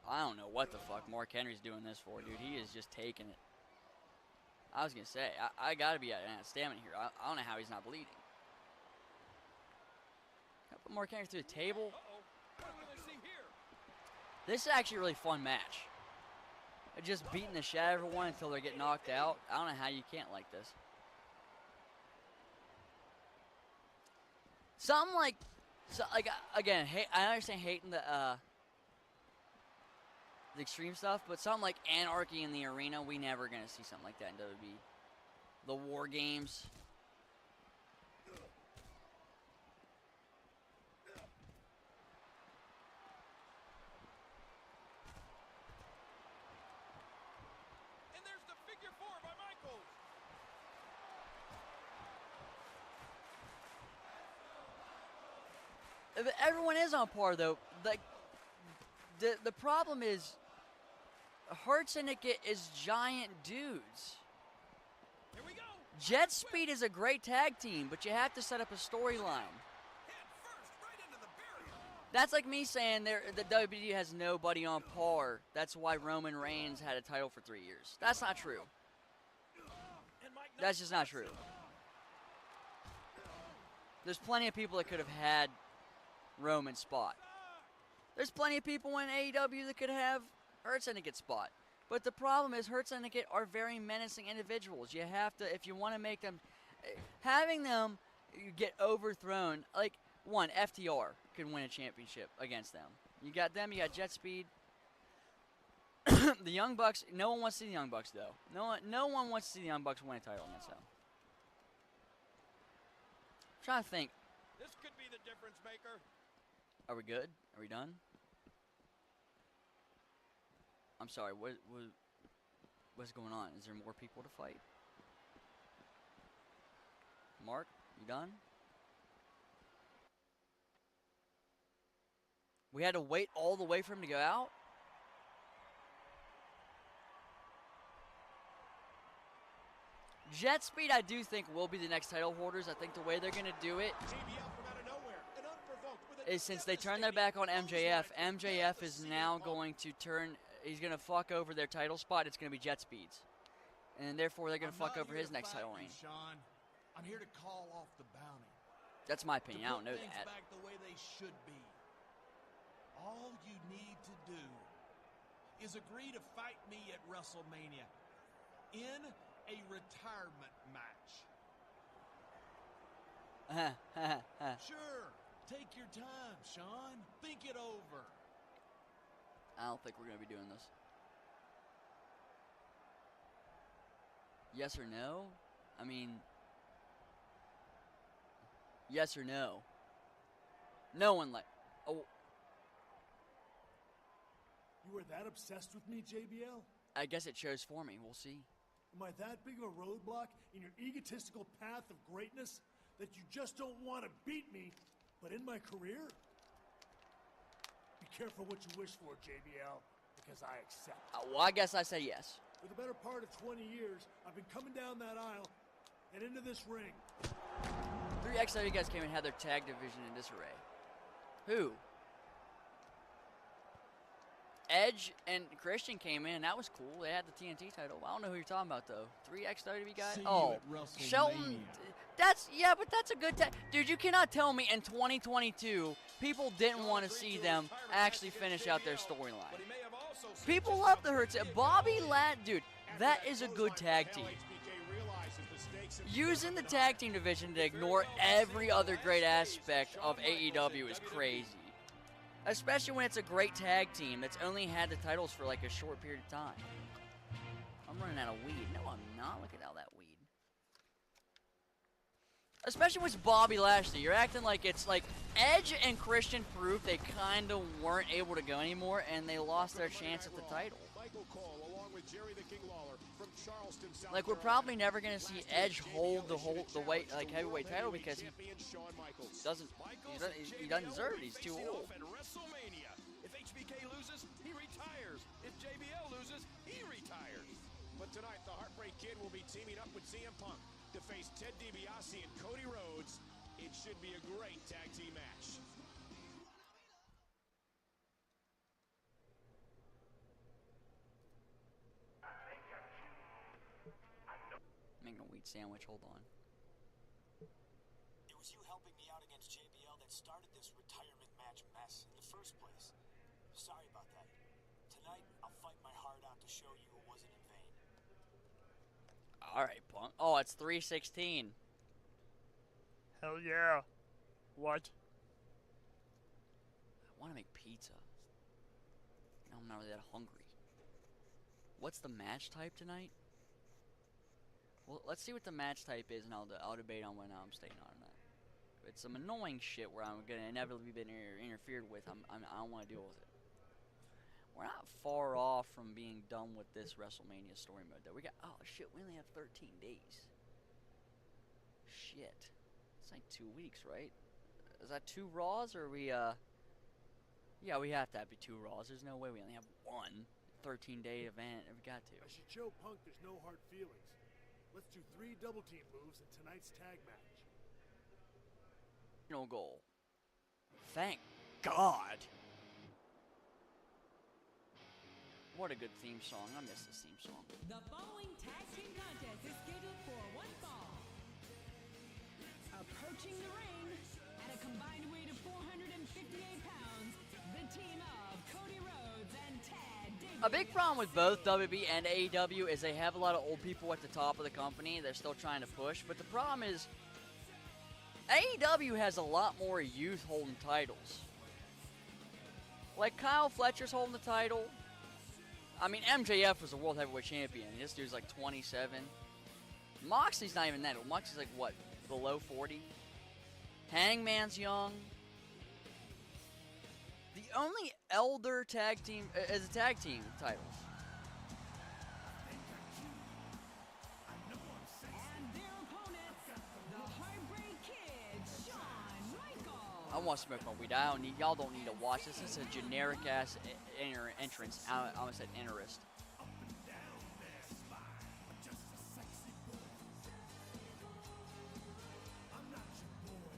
I don't know what the fuck Mark Henry's doing this for, dude. He is just taking it. I was going to say, I got to be at stamina here. I don't know how he's not bleeding. Can I put Mark Henry through the table? This is actually a really fun match. They're just beating the shit out of everyone until they get knocked out. I don't know how you can't like this. Something like again, I understand hating the extreme stuff, but something like Anarchy in the Arena, we never gonna see something like that in WWE. The War Games. And there's the figure 4 by Michaels. Everyone is on par though. Like the problem is Hurt Syndicate is giant dudes. Here we go. Jet Speed is a great tag team, but you have to set up a storyline. Head first, right into the barrier. That's like me saying the WWE has nobody on par. That's why Roman Reigns had a title for 3 years. That's not true. And Mike That's just not true. There's plenty of people that could have had Roman's spot. There's plenty of people in AEW that could have Hurt Syndicate spot. But the problem is Hurt Syndicate are very menacing individuals. You have to, if you want to make them, having them get overthrown, like, one, FTR could win a championship against them. You got them, you got Jet Speed. The Young Bucks, no one wants to see the Young Bucks, though. No one wants to see the Young Bucks win a title against them. I'm trying to think. This could be the difference maker. Are we good? Are we done? I'm sorry, what's going on? Is there more people to fight? Mark, you done? We had to wait all the way for him to go out? Jet Speed, I do think, will be the next title holders. I think the way they're going to do it is since they turned their back on MJF, MJF is now going to turn, he's going to fuck over their title spot. It's going to be Jet Speed's. And therefore, they're going to fuck over his next title reign. Sean. I'm here to call off the bounty. That's my opinion. I don't know things that. Back the way they should be. All you need to do is agree to fight me at WrestleMania in a retirement match. Sure, take your time, Sean. Think it over. I don't think we're going to be doing this. Yes or no? I mean, yes or no? No one like. Oh, You were that obsessed with me, JBL? I guess it shows for me. We'll see. Am I that big of a roadblock in your egotistical path of greatness that you just don't want to beat me, but in my career? Be careful what you wish for, JBL, because I accept. Well, I guess I say yes. For the better part of 20 years, I've been coming down that aisle and into this ring. 3 XW guys came and had their tag division in disarray. Who? Edge and Christian came in. That was cool. They had the TNT title. I don't know who you're talking about, though. 3 XW guys? See you Oh, at WrestleMania. Shelton. But that's a good tag. Dude, you cannot tell me in 2022 people didn't want to see them actually finish out their storyline. People love the Hurts. Bobby Ladd, dude, that is a good tag team. Using the tag team division to ignore every other great aspect of AEW is crazy. Especially when it's a great tag team that's only had the titles for like a short period of time. I'm running out of weed. No, I'm not. Look at all that weed. Especially when it's Bobby Lashley. You're acting like it's like Edge and Christian proved they kind of weren't able to go anymore, and they lost their chance at the title. Like, we're probably never going to see Edge hold the weight, like, heavyweight title because he doesn't deserve it. He's too old. If HBK loses, he retires. If JBL loses, he retires. But tonight, the Heartbreak Kid will be teaming up with CM Punk to face Ted DiBiase and Cody Rhodes. It should be a great tag team match. Making a wheat sandwich. Hold on. It was you helping me out against JBL that started this retirement match mess in the first place. Sorry about that. Tonight, I'll fight my heart out to show you it wasn't in vain. Alright, Punk. Oh, it's 3:16. Hell yeah. What? I want to make pizza. No, I'm not really that hungry. What's the match type tonight? Well, let's see what the match type is, and I'll debate on when I'm staying on that. It's some annoying shit where I'm gonna inevitably be interfered with. I don't want to deal with it. We're not far off from being done with this WrestleMania story mode, though. We got, oh shit, we only have 13 days. Shit, it's like 2 weeks, right? Is that 2 Raws, or are we? Yeah, we have to have 2 Raws. There's no way we only have one 13-day event. We got to. I should show Punk there's no hard feelings. Let's do 3 double team moves in tonight's tag match. No goal. Thank God. What a good theme song. I miss this theme song. The following tag team contest is scheduled for one fall. Approaching the ring pounds, the team of Cody Rhodes and Ted DiBiase. A big problem with both WB and AEW is they have a lot of old people at the top of the company. They're still trying to push, but the problem is AEW has a lot more youth holding titles. Like Kyle Fletcher's holding the title. I mean, MJF was a World Heavyweight Champion. This dude's like 27. Moxley's not even that old. Moxley's like, what, below 40? Hangman's young. The only elder tag team is a tag team titles. And their opponents, the Heartbreak Kid, Shawn Michaels. I want to smoke my weed. Y'all don't need to watch this. This is a generic ass entrance. I almost said interest.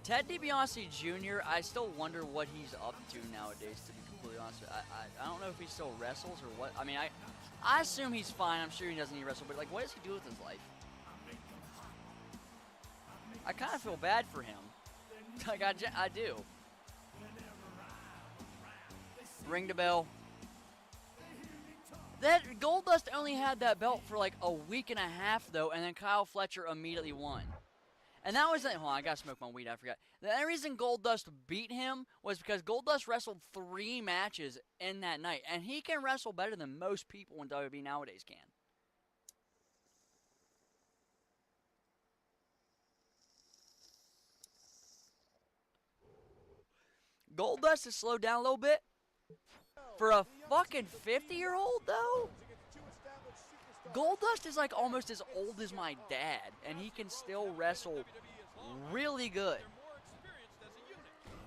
Ted DiBiase Jr., I still wonder what he's up to nowadays, to be completely honest. I don't know if he still wrestles or what. I mean, I assume he's fine. I'm sure he doesn't need to wrestle, but like, what does he do with his life? I kind of feel bad for him. Like, I do. Ring the bell. That Goldust only had that belt for like a week and a half, though, and then Kyle Fletcher immediately won. And that was it. Hold on, I gotta smoke my weed. I forgot. The only reason Goldust beat him was because Goldust wrestled 3 matches in that night, and he can wrestle better than most people in WWE nowadays can. Goldust has slowed down a little bit. For a fucking 50-year-old, though? Goldust is like almost as old as my dad, and he can still wrestle really good.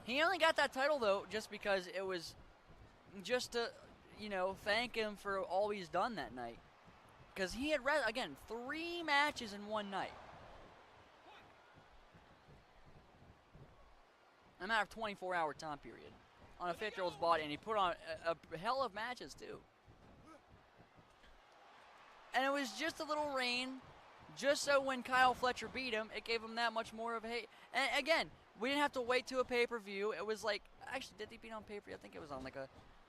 He only got that title, though, just because it was just to, you know, thank him for all he's done that night. Because he had, again, 3 matches in one night. A matter of 24-hour time period on a 50-year-old's body, and he put on a hell of matches, too. And it was just a little rain, just so when Kyle Fletcher beat him, it gave him that much more of a hate. And again, we didn't have to wait to a pay-per-view. It was like, actually, did he beat on pay-per-view? I think it was on like a,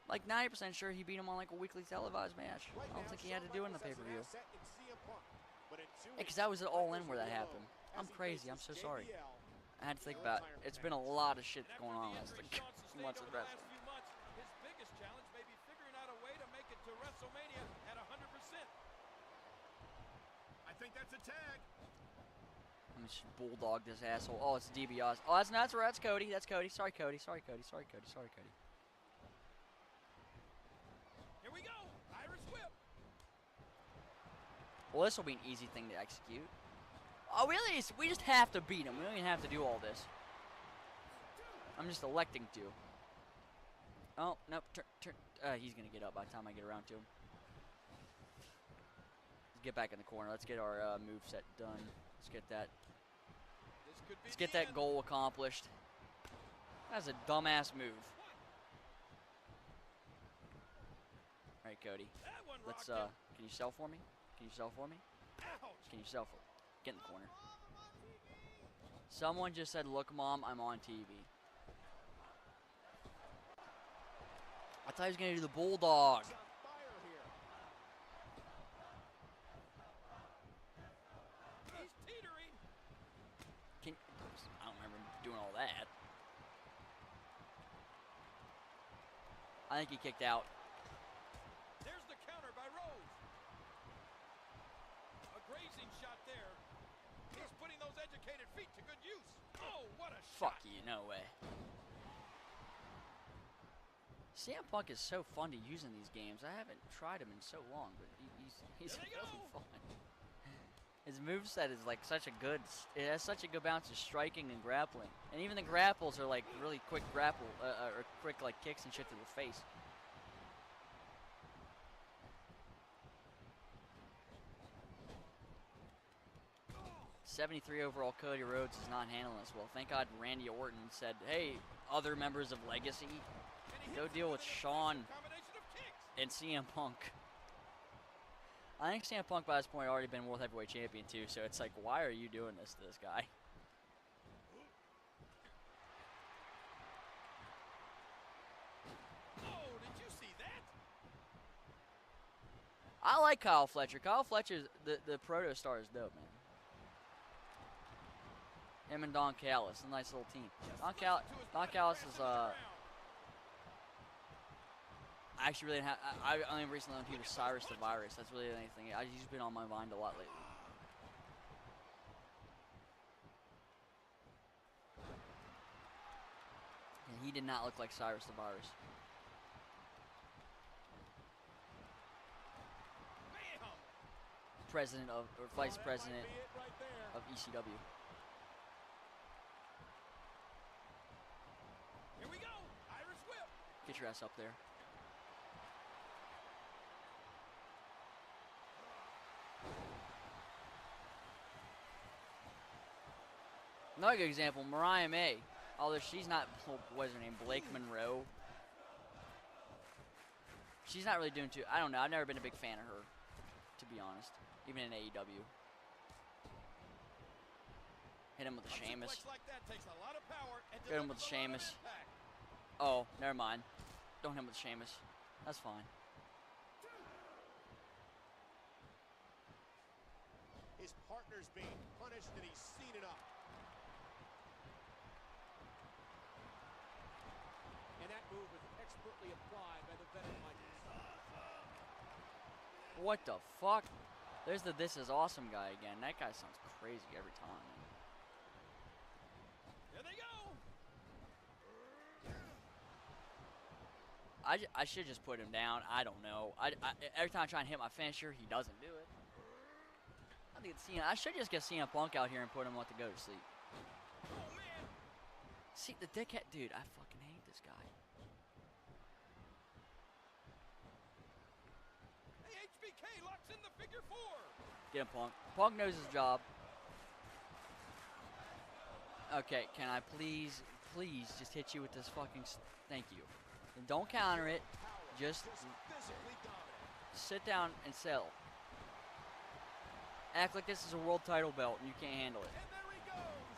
like 90% sure he beat him on like a weekly televised match. I don't think he had to do it in the pay-per-view. Because that was at All In where that happened. I'm crazy. I'm so sorry. I had to think about it. It's been a lot of shit going on last months of wrestling. His biggest challenge may be figuring out a way to make it to WrestleMania at 100%. I think that's a tag. Let me just bulldog this asshole. Oh, it's DiBiase. Oh, that's Cody. That's Cody. Sorry, Cody. Sorry, Cody. Sorry, Cody. Sorry, Cody. Here we go. Irish whip. Well, this will be an easy thing to execute. Oh, really? We just have to beat him. We don't even have to do all this. I'm just electing to. Oh, nope. He's going to get up by the time I get around to him. Let's get back in the corner. Let's get our move set done. Let's get that. Let's get that goal accomplished. That's a dumbass move. All right, Cody. Let's, can you sell for me? Can you sell for me? Can you sell for me? Get in the corner. Someone just said, "Look, Mom, I'm on TV." I thought he was going to do the bulldog. I don't remember doing all that. I think he kicked out. There's the counter by Rose. A grazing shot there. He's putting those educated feet to good use. Oh, what a Fuck you, no way. CM Punk is so fun to use in these games. I haven't tried him in so long, but he's really fun. His moveset is like such a good, it has such a good balance of striking and grappling. And even the grapples are like really quick grapple, or quick like kicks and shit to the face. '73 overall Cody Rhodes is not handling this well. Thank God Randy Orton said, "Hey, other members of Legacy, go deal with Shawn and CM Punk." I think CM Punk by this point already been World Heavyweight Champion too, so it's like, why are you doing this to this guy? I like Kyle Fletcher. Kyle Fletcher's the proto star is dope, man. Him and Don Callis, a nice little team. Don Callis is I actually really I only recently learned he was Cyrus the Virus. That's really the only thing. He's been on my mind a lot lately. And he did not look like Cyrus the Virus. President of, or vice president of ECW. Here we go. Irish whip. Get your ass up there. Another good example, Mariah May. Although she's not, what is her name, Blake Monroe. She's not really doing too, I don't know, I've never been a big fan of her, to be honest. Even in AEW. Hit him with the Sheamus. Hit him with the Sheamus. Oh, never mind. Don't hit him with the Sheamus. That's fine. His partner's being punished and he's seen enough. And that move was expertly applied by the veteran Michaels. What the fuck? There's the This Is Awesome guy again. That guy sounds crazy every time. There they go. I should just put him down. I don't know. Every time I try and hit my finisher, he doesn't do it. I think it's Cena. I should just get Cena Punk out here and put him to go to sleep. Oh man. See the dickhead, dude. I fucking hate this guy. Hey, HBK locks in the figure 4. Get him, Punk. Punk knows his job. Okay, can I please just hit you with this fucking... Thank you. And don't counter it. Just sit down and sell. Act like this is a world title belt and you can't handle it. And there he goes.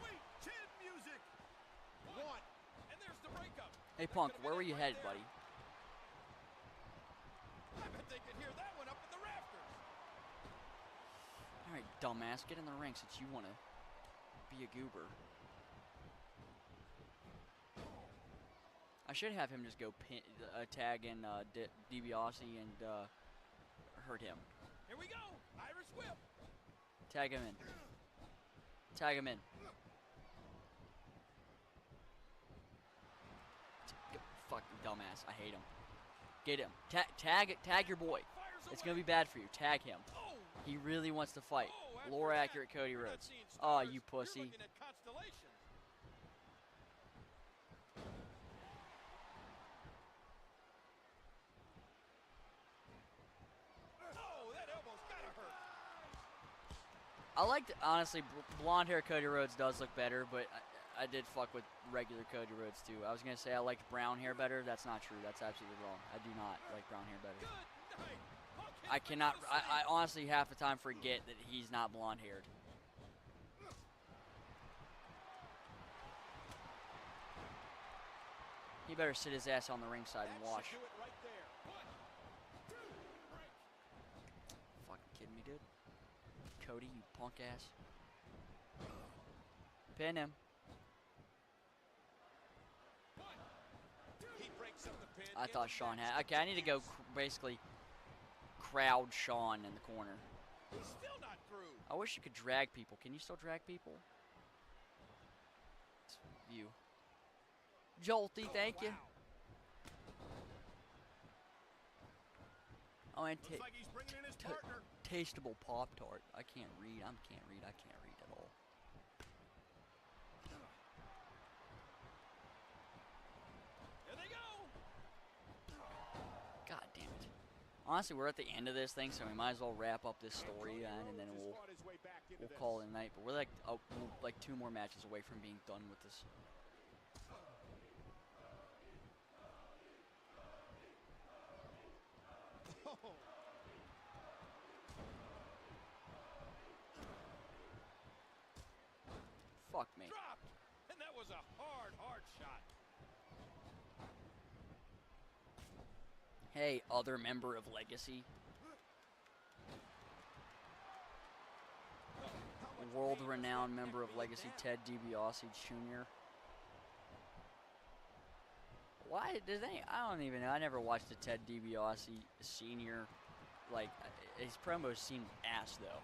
Sweet chin music. One. And there's the breakup. Hey, Punk, where were you headed, buddy? I bet they could hear that one up in the rafters. All right, dumbass, get in the ring since you want to be a goober. I should have him just go tag in DiBiase and hurt him. Here we go. Irish whip. Tag him in. Tag him in. Fucking dumbass. I hate him. Get him. Tag your boy. It's gonna be bad for you. Tag him. He really wants to fight. Lore accurate Cody Rhodes. Oh, you pussy. I liked, honestly, blonde hair Cody Rhodes does look better, but I did fuck with regular Cody Rhodes too. I was going to say I liked brown hair better. That's not true. That's absolutely wrong. I do not like brown hair better. I cannot, I honestly half the time forget that he's not blonde haired. He better sit his ass on the ringside and watch. Fucking kidding me, dude? Cody, you punk ass. Pin him. I thought Shawn had. Okay, I need to go basically crowd Shawn in the corner. He's still not through. I wish you could drag people. Can you still drag people? View. Jolty, thank you. Oh, and Looks like he's bringing in his partner. Tasteable Pop-Tart. I can't read. I can't read at all. There they go. God damn it. Honestly, we're at the end of this thing, so we might as well wrap up this story and then we'll call it a night. But we're like we're like 2 more matches away from being done with this. Fuck me. Dropped. And that was a hard shot. Hey, other member of Legacy. world-renowned member of Legacy, Ted DiBiase Jr. Why does any? I don't even know. I never watched the Ted DiBiase Sr. Like, his promos seemed ass though.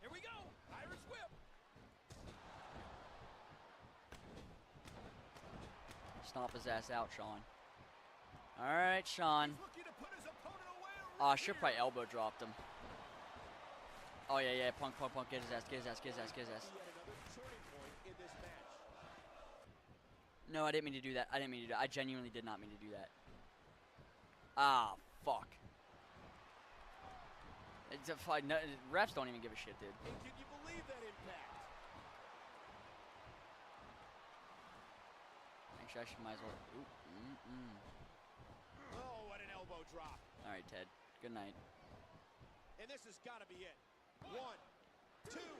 Here we go. Irish whip. Stomp his ass out, Sean. All right, Sean. Looking to put his opponent away. Oh, I should probably elbow dropped him. Oh yeah, Punk, get his ass. He had another turning point in this match. No, I didn't mean to do that. I genuinely did not mean to do that. Ah, fuck. It's a fight. No, refs don't even give a shit, dude. And can you believe that impact? Actually, I should might as well. Ooh, Oh, what an elbow drop. All right, Ted. Good night. And this has got to be it. 1, 2, 3.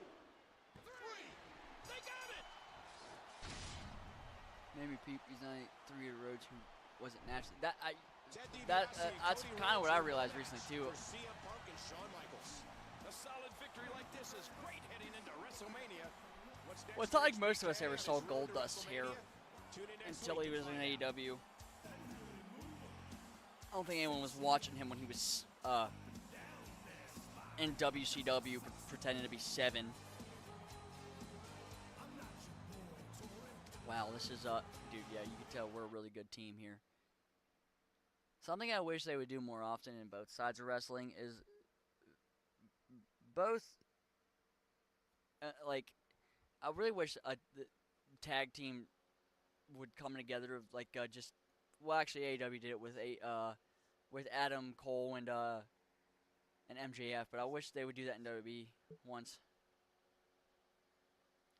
They got it. Maybe he's not 3 of the roads who wasn't naturally. Ted That's DiBiase and Cody kind of what I Rhodes realized in the recently match too. for CM Punk and Shawn Michaels. A solid victory like this is great heading into WrestleMania. What's next Well, it's not like for most of us ever HBK saw on his road to Goldust's hair WrestleMania? Tune in next until he week to was in find out. AEW. I don't think anyone was watching him when he was in WCW pretending to be 7. Wow, this is dude, yeah, you can tell we're a really good team here. Something I wish they would do more often in both sides of wrestling is both like I really wish the tag team would come together of like just well actually AEW did it with Adam Cole and MJF, but I wish they would do that in WWE once.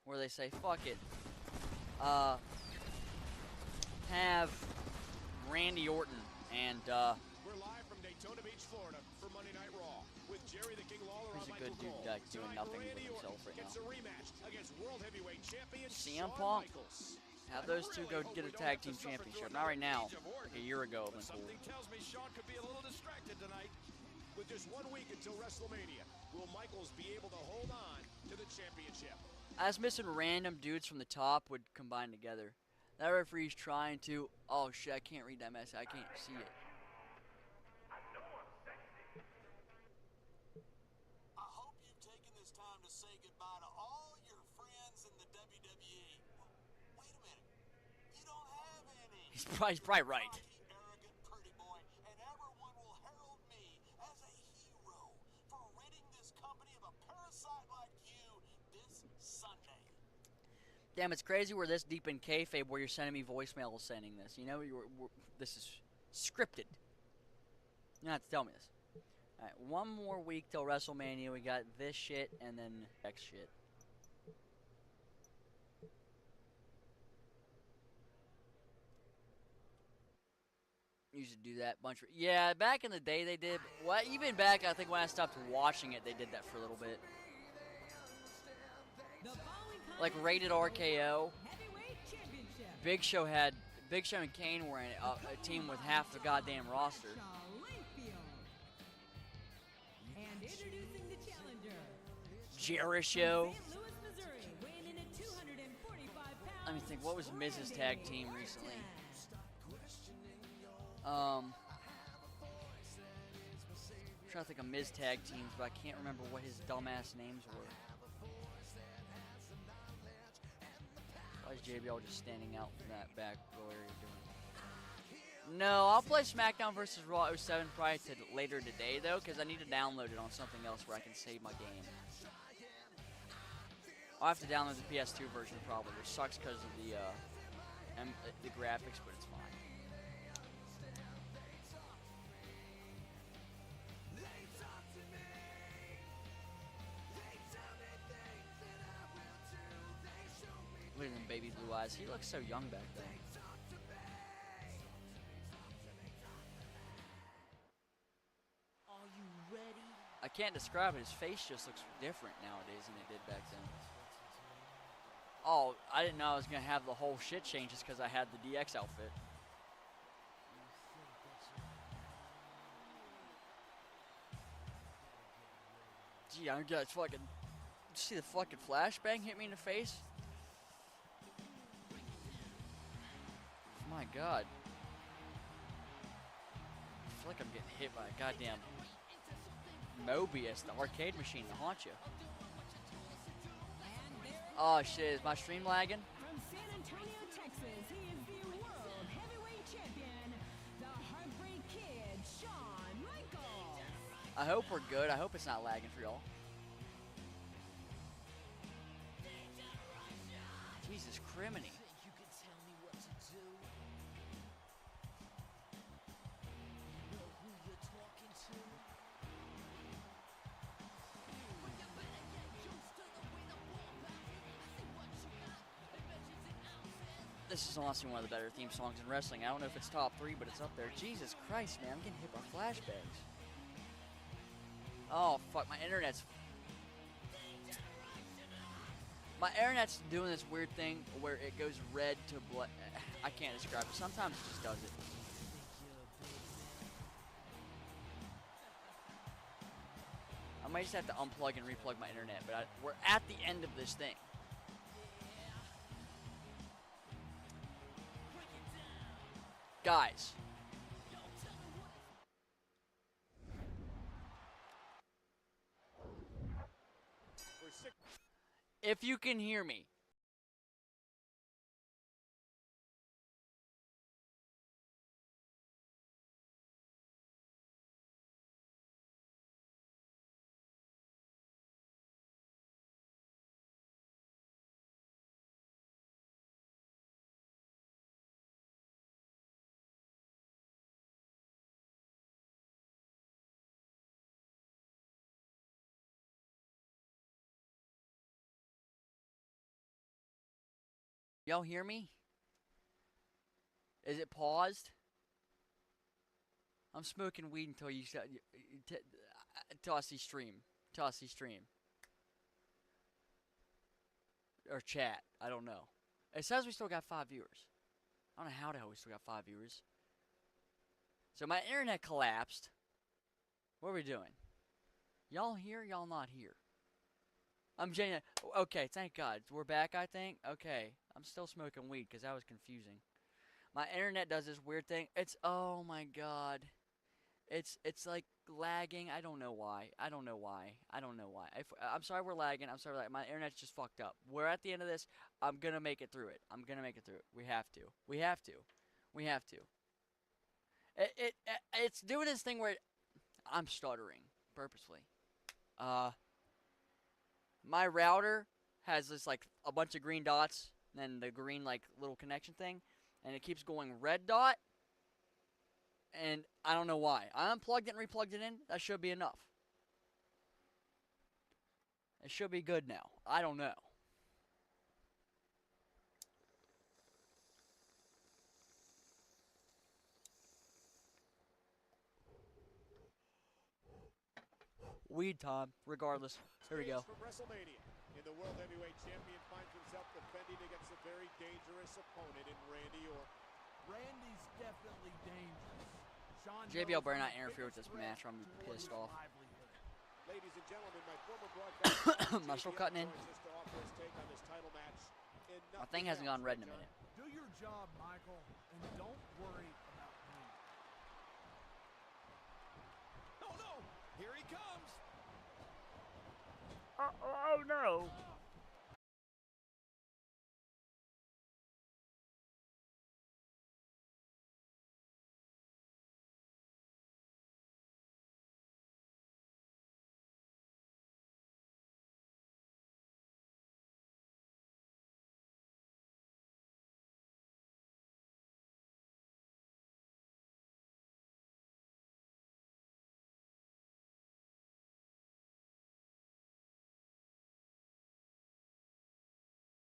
Where they say, fuck it. Have Randy Orton and We're live from Daytona Beach, Florida for Monday Night Raw with Jerry the King Lawler He's on a good Michael dude, Cole. doing Tonight, nothing with Randy himself Orton right gets now. a rematch against World Heavyweight Champion CM Shawn Punk. Michaels. Have I those two really go hope get we a don't tag have to team suffer championship. through Not right another now. Age of Orton. Like a year ago, But it was cool. something tells me Shawn could be a little distracted tonight. With just 1 week until WrestleMania, will Michaels be able to hold on to the championship? I was missing random dudes from the top would combine together. That referee's trying to. Oh shit! I can't read that message. I can't see it. I hope you've taken this time to say goodbye to all your friends in the WWE. Wait a minute. You don't have any. He's probably right. Cocky, arrogant, pretty boy, and everyone will herald me as a hero for ridding this company of a parasite like you this Sunday. Damn, it's crazy we're this deep in kayfabe where you're sending me voicemail sending this. You know, this is scripted. You don't have to tell me this. Alright, 1 more week till WrestleMania. We got this shit and then next shit. Used to do that bunch of... Yeah, back in the day they did. Well, even back, I think when I stopped watching it, they did that for a little bit. Like Rated RKO. Big Show and Kane were in a team with half the goddamn roster. And introducing the challenger. Jericho. St. Louis, Missouri, weighing in at 245 pounds. Let me think, what was Miz's tag team recently? I'm trying to think of Miz tag teams, but I can't remember what his dumbass names were. Why is JBL just standing out in that back row area doing? No, I'll play SmackDown vs. Raw 07 probably later today, though, because I need to download it on something else where I can save my game. I'll have to download the PS2 version probably, which sucks because of the graphics, but it's fine. wise. He looks so young back then. Are you ready? I can't describe it. His face just looks different nowadays than it did back then. Oh, I didn't know I was going to have the whole shit change just because I had the DX outfit. Gee, I got fucking... See the fucking flashbang hit me in the face? My god. I feel like I'm getting hit by a goddamn Mobius, the arcade machine to haunt you. Oh shit, is my stream lagging? From San Antonio, Texas, he is the World Heavyweight Champion, the Heartbreak Kid, Shawn Michaels. I hope we're good. I hope it's not lagging for y'all. Jesus criminy. You can tell me what to do. You know who you're talking to. But you better get used to the way the ball bounces. I see what you got. It measures in ounces. This is honestly one of the better theme songs in wrestling. I don't know if it's top 3, but it's up there. Jesus Christ, man. I'm getting hit by flashbangs. Oh, fuck. My internet's doing this weird thing where it goes red to black. I can't describe it. Sometimes it just does it. I might just have to unplug and replug my internet, but we're at the end of this thing. Guys. If you can hear me. Y'all hear me? Is it paused? I'm smoking weed until you Tossy stream. Tossy stream. Or chat. I don't know. It says we still got 5 viewers. I don't know how the hell we still got 5 viewers. So my internet collapsed. What are we doing? Y'all here? Y'all not here? I'm genuine. Okay, thank God. We're back, I think. Okay. I'm still smoking weed because that was confusing. My internet does this weird thing. It's, oh my God. It's like lagging. I don't know why. I don't know why. I'm sorry we're lagging. I'm sorry. My internet's just fucked up. We're at the end of this. I'm going to make it through it. We have to. It's doing this thing where I'm stuttering purposely. My router has this like a bunch of green dots and then the green like little connection thing, and it keeps going red dot, and I don't know why. I unplugged it and replugged it in. That should be enough. It should be good now. I don't know. Weed time, regardless. Here we go. From WrestleMania, and the World Heavyweight Champion finds himself defending against a very dangerous opponent in Randy Orton. Randy's definitely dangerous. Shawn JBL better knows not the interfere with biggest this match or I'm threat gonna be to pissed Orton's off. livelihood. Ladies and gentlemen, my former broadcast Am I still cutting in? joins us to offer his take on this title match. And My thing hasn't gone red in a minute. Do your job, Michael, and don't worry about me. Oh no! Here he comes! Oh no!